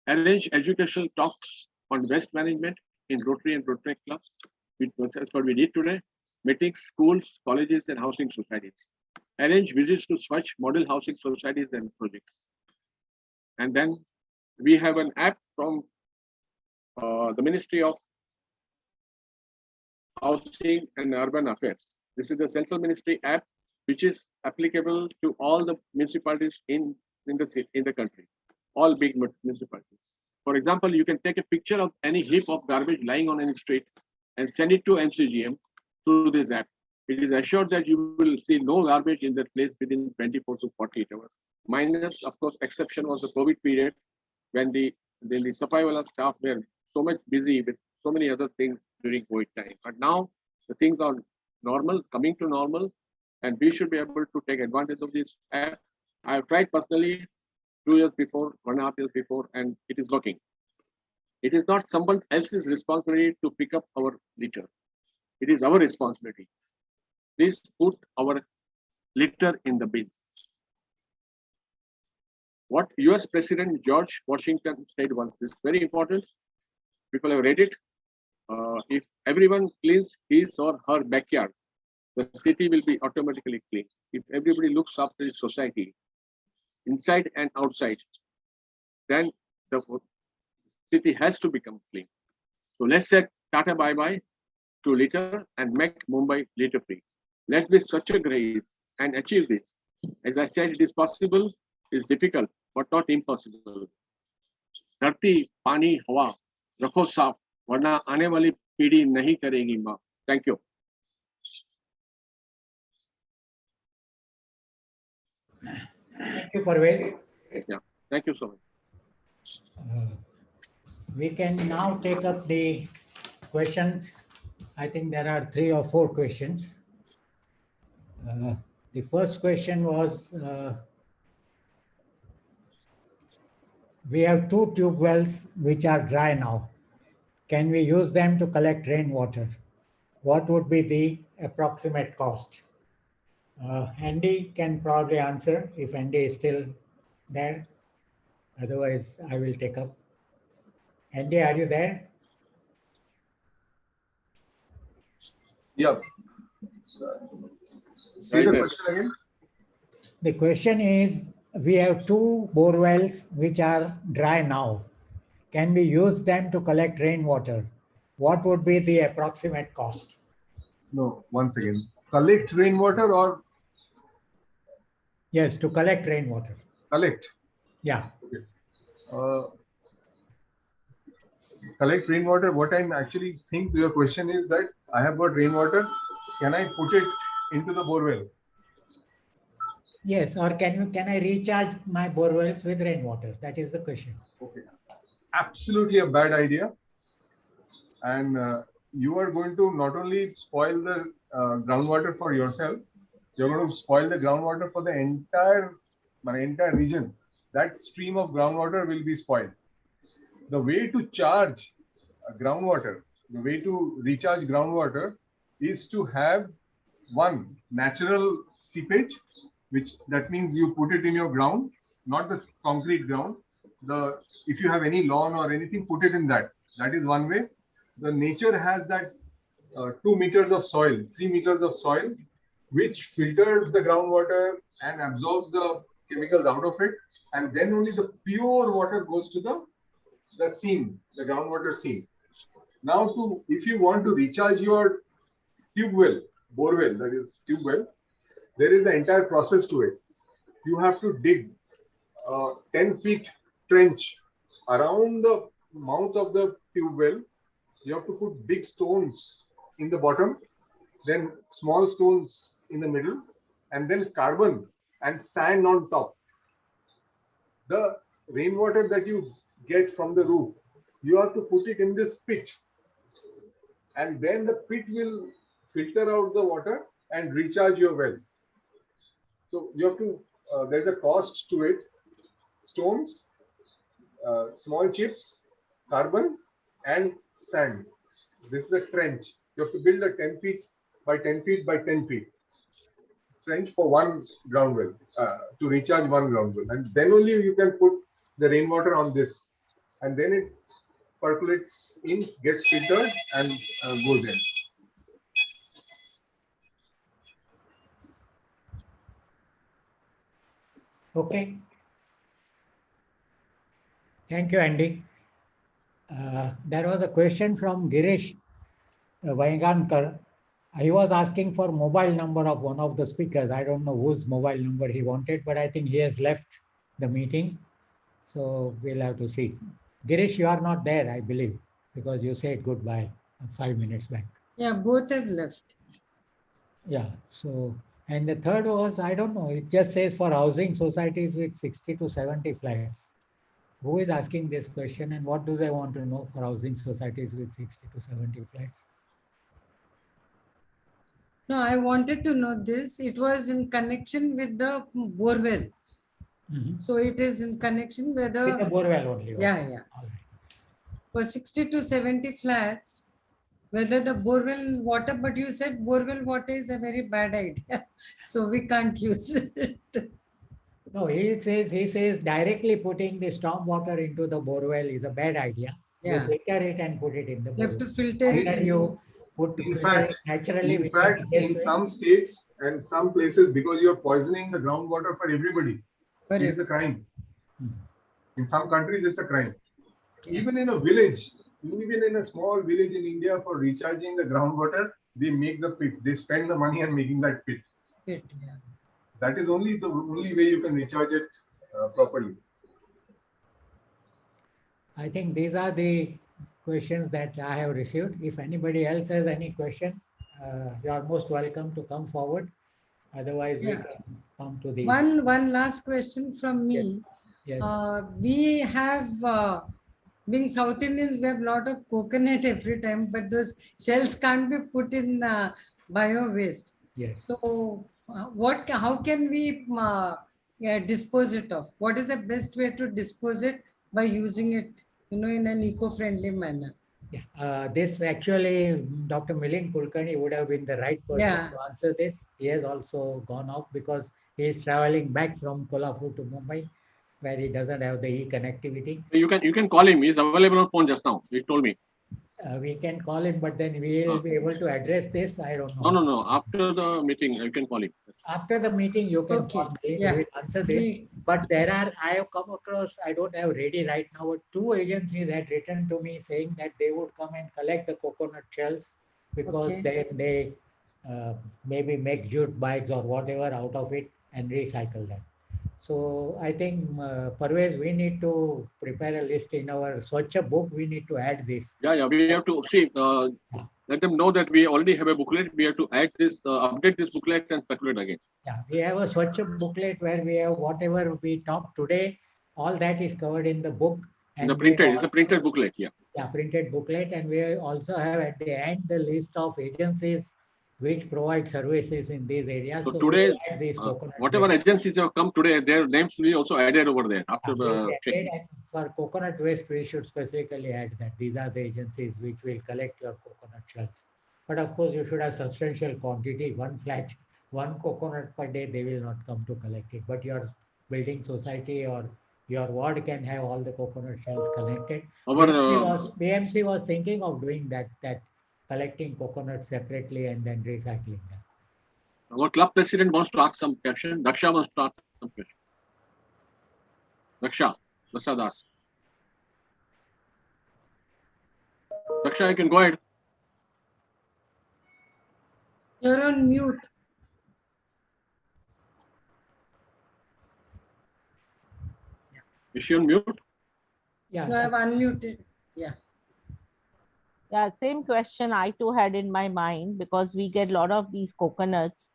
Arrange educational talks on waste management in Rotary and Rotary clubs. That's what we did today. Meetings, schools, colleges, and housing societies. Arrange visits to Swachh model housing societies and projects. And then we have an app from the Ministry of Housing and Urban Affairs. This is the Central Ministry app, which is applicable to all the municipalities in the country, all big municipalities. For example, you can take a picture of any heap of garbage lying on any street and send it to MCGM through this app. It is assured that you will see no garbage in that place within 24 to 48 hours. Minus, of course, exception was the COVID period when the Safaiwala staff were so much busy with so many other things during COVID time. But now the things are normal, coming to normal, and we should be able to take advantage of this app. I have tried personally 2 years before, 1.5 years before, and it is working. It is not someone else's responsibility to pick up our litter. It is our responsibility. Please put our litter in the bins. what US President George Washington said once. It's very important. People have read it. If everyone cleans his or her backyard, the city will be automatically clean. If everybody looks after the society, inside and outside, then the city has to become clean. So let's say Tata bye-bye to litter and make Mumbai litter-free. Let's be such a grace and achieve this. As I said, it is possible, it's difficult, but not impossible. धरती, पानी, हवा, रखो साफ, वरना आने वाली पीढ़ी नहीं करेगी माफ. Thank you. Thank you, Parvez. Yeah, thank you so much. We can now take up the questions. I think there are 3 or 4 questions. The first question was, we have 2 tube wells which are dry now. Can we use them to collect rainwater? What would be the approximate cost? Andy can probably answer if Andy is still there. Otherwise, I will take up. Andy, are you there? Yeah. Say the question again. The question is, we have 2 bore wells which are dry now. Can we use them to collect rainwater? What would be the approximate cost? No, once again. Collect rainwater or Yes, to collect rainwater. collect? Yeah. Okay. Collect rainwater. What I actually think your question is that I have got rainwater. Can I put it into the borewell? Yes, or can I recharge my bore wells with rainwater? That is the question. Okay. Absolutely a bad idea. And you are going to not only spoil the groundwater for yourself, you're going to spoil the groundwater for the entire region. That stream of groundwater will be spoiled. The way to charge groundwater, the way to recharge groundwater is to have one natural seepage, which that means you put it in your ground, not the concrete ground. If you have any lawn or anything, put it in that. That is one way. The nature has that 2 meters of soil, 3 meters of soil, which filters the groundwater and absorbs the chemicals out of it, and then only the pure water goes to the seam, the groundwater seam. Now, if you want to recharge your tube well, bore well, that is tube well, there is an entire process to it. You have to dig 10 feet trench around the mouth of the tube well. You have to put big stones in the bottom, then small stones in the middle, and then carbon and sand on top. The rainwater that you get from the roof, you have to put it in this pit, and then the pit will filter out the water and recharge your well. So you have to, there's a cost to it. Stones, small chips, carbon, and sand. This is a trench. You have to build a 10 feet by 10 feet by 10 feet trench for one ground well, to recharge one ground well. And then only you can put the rainwater on this. And then it percolates in, gets filtered, and goes in. Okay. Thank you, Andy. There was a question from Girish Vaingankar. He was asking for mobile number of one of the speakers. I don't know whose mobile number he wanted, but I think he has left the meeting. So we'll have to see. Girish, you are not there, I believe, because you said goodbye 5 minutes back. Yeah, both have left. Yeah. So, and the third was, I don't know, it just says for housing societies with 60 to 70 flats. Who is asking this question, and what do they want to know for housing societies with 60 to 70 flats? No, I wanted to know this. It was in connection with the borewell. So it is in connection with With the the, borewell only. yeah, okay. yeah. All right. For 60 to 70 flats, whether the borewell water, but you said borewell water is a very bad idea. So we can't use it. No, he says directly putting the storm water into the borewell is a bad idea. You Yeah. filter it and put it in the You have borewell. to filter it. Either you filter it naturally, in which is fact, the in best way. some states and some places, because you're poisoning the groundwater for everybody, For it is it. a crime. Mhm. In some countries, it's a crime. Yeah. Even in a village, even in a small village in India, for recharging the groundwater, they make the pit. They spend the money on making that pit. It, yeah. That is only the only way you can recharge it properly. I think these are the questions that I have received. If anybody else has any question, you are most welcome to come forward. Otherwise, we Yeah. can come to the One last question from me. yes. We have, being South Indians, we have a lot of coconut every time, but those shells can't be put in bio waste. Yes. So, how can we yeah, dispose it of? What is the best way to dispose it by using it, in an eco-friendly manner? Yeah, this actually, Dr. Milind Kulkarni would have been the right person Yeah. to answer this. He has also gone off because he is traveling back from Kolhapur to Mumbai, where he doesn't have the e-connectivity. You can call him. He's available on phone just now. He told me. We can call him, but then we will be able to address this. I don't know. No. After the meeting, you can call him. After the meeting, you can Okay. call me. Yeah. We will answer this. But there are, I have come across, I don't have ready right now, but two agencies had written to me saying that they would come and collect the coconut shells because Okay. then they maybe make jute bags or whatever out of it and recycle them. So I think, Parvez, we need to prepare a list in our Swachh book. We need to add this. Yeah. We have to see. Let them know that we already have a booklet. We have to add this, update this booklet and circulate again. Yeah, we have a Swachh booklet where we have whatever we talked today, all that is covered in the book. The we printed, it's a also- printed booklet. Yeah. Yeah, printed booklet. And we also have at the end the list of agencies which provide services in these areas. So we today, add these coconut whatever waste. agencies have come today, their names will be also added over there after Yeah, the we checking. added, and for coconut waste, we should specifically add that these are the agencies which will collect your coconut shells. But of course, you should have substantial quantity. One coconut per day, they will not come to collect it. But your building society or your ward can have all the coconut shells connected. BMC was thinking of doing that collecting coconuts separately and then recycling them. Our club president wants to ask some question. Daksha wants to ask some question. Daksha, Prasadas. Daksha, you can go ahead. You're on mute. Is she on mute? Yeah. No, I've unmuted. Yeah. Yeah, same question I too had in my mind, because we get a lot of these coconuts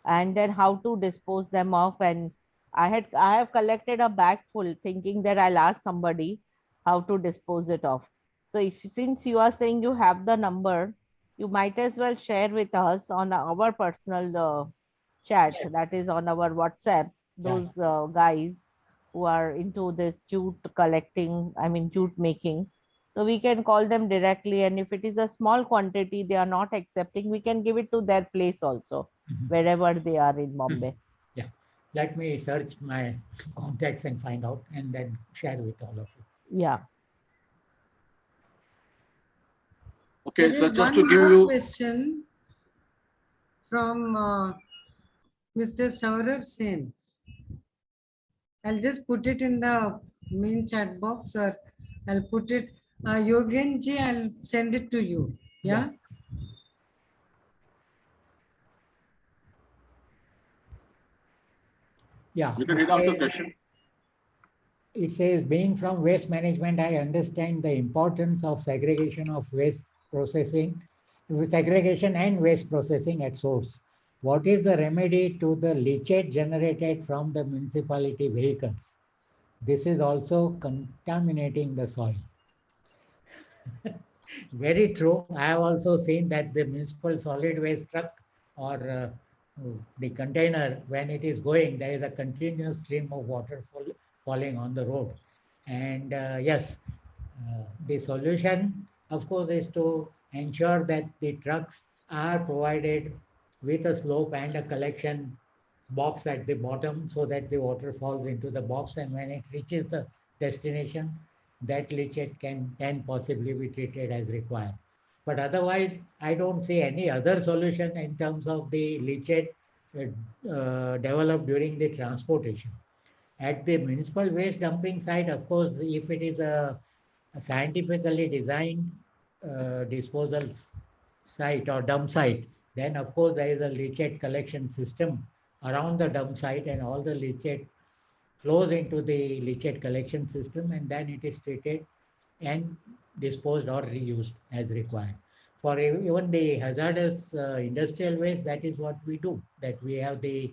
and then how to dispose them off. And I have collected a bag full thinking that I'll ask somebody how to dispose it off. So since you are saying you have the number, you might as well share with us on our personal chat, that is on our WhatsApp, those guys who are into this jute collecting, I mean jute making. So we can call them directly, and if it is a small quantity they are not accepting, we can give it to their place also, wherever they are in Bombay. Yeah, let me search my contacts and find out and then share with all of you. Yeah. Okay, There so is just one to give more you question from Mr. Saurabh Sen. I'll just put it in the main chat box, or I'll put it, Yogen ji, I'll send it to you. Yeah. Yeah. You can read out the question. It says, being from waste management, I understand the importance of segregation and waste processing at source. What is the remedy to the leachate generated from the municipality vehicles? This is also contaminating the soil. Very true. I have also seen that the municipal solid waste truck or the container, when it is going, there is a continuous stream of water falling on the road. And yes, the solution, of course, is to ensure that the trucks are provided with a slope and a collection box at the bottom so that the water falls into the box, and when it reaches the destination, that leachate can then possibly be treated as required. But otherwise, I don't see any other solution in terms of the leachate developed during the transportation. At the municipal waste dumping site, of course, if it is a scientifically designed disposal site or dump site, then of course there is a leachate collection system around the dump site, and all the leachate flows into the leachate collection system, and then it is treated and disposed or reused as required. For even the hazardous industrial waste, that is what we do, that we have the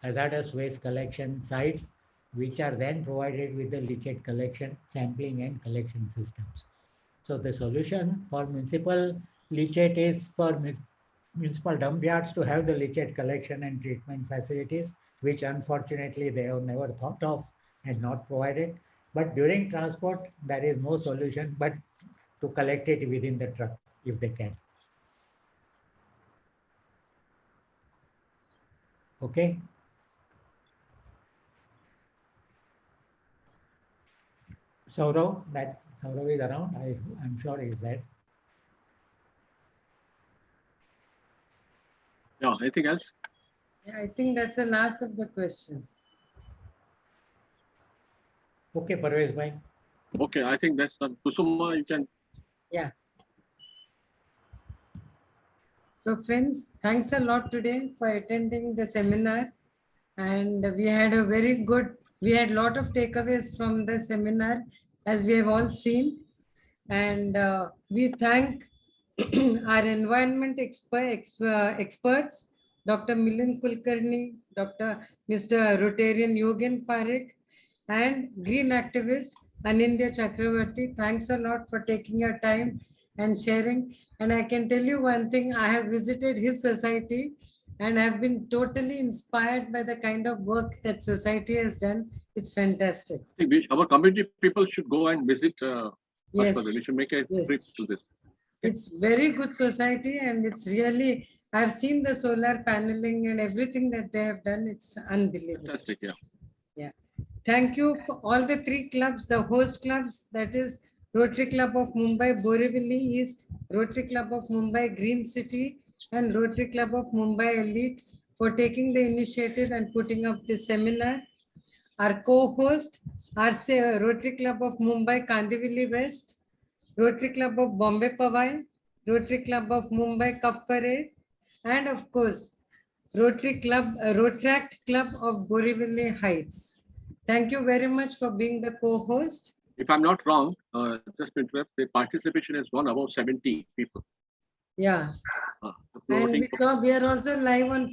hazardous waste collection sites, which are then provided with the leachate collection, sampling and collection systems. So the solution for municipal leachate is for municipal dump yards to have the leachate collection and treatment facilities, which unfortunately they have never thought of and not provided. But during transport, there is no solution but to collect it within the truck if they can. Okay. Saurav, that Saurav is around. I'm sure he's there. Yeah, anything else? Yeah, I think that's the last of the question. Okay, Parvez bhai. Okay, I think that's Kusuma. You can. Yeah. So friends, thanks a lot today for attending the seminar. And we had a we had a lot of takeaways from the seminar, as we have all seen. And we thank our environment experts, Dr. Milind Kulkarni, Mr. Rotarian Yogen Parekh, and green activist Anindya Chakravarti. Thanks a lot for taking your time and sharing. And I can tell you one thing, I have visited his society and I've been totally inspired by the kind of work that society has done. It's fantastic. I think our community people should go and visit. Yes. We should make a trip to this. It's very good society, and it's really, I've seen the solar paneling and everything that they have done. It's unbelievable. Fantastic, yeah. Yeah. Thank you for all the three clubs, the host clubs, that is Rotary Club of Mumbai, Borivali East, Rotary Club of Mumbai, Green City, and Rotary Club of Mumbai Elite, for taking the initiative and putting up this seminar. Our co-host, Rotary Club of Mumbai, Kandivali West, Rotary Club of Bombay Powai, Rotary Club of Mumbai Cuff Parade, and of course, Rotaract Club of Borivali Heights. Thank you very much for being the co-host. If I'm not wrong, just to interrupt, the participation has gone above 70 people. Yeah. And we are also live on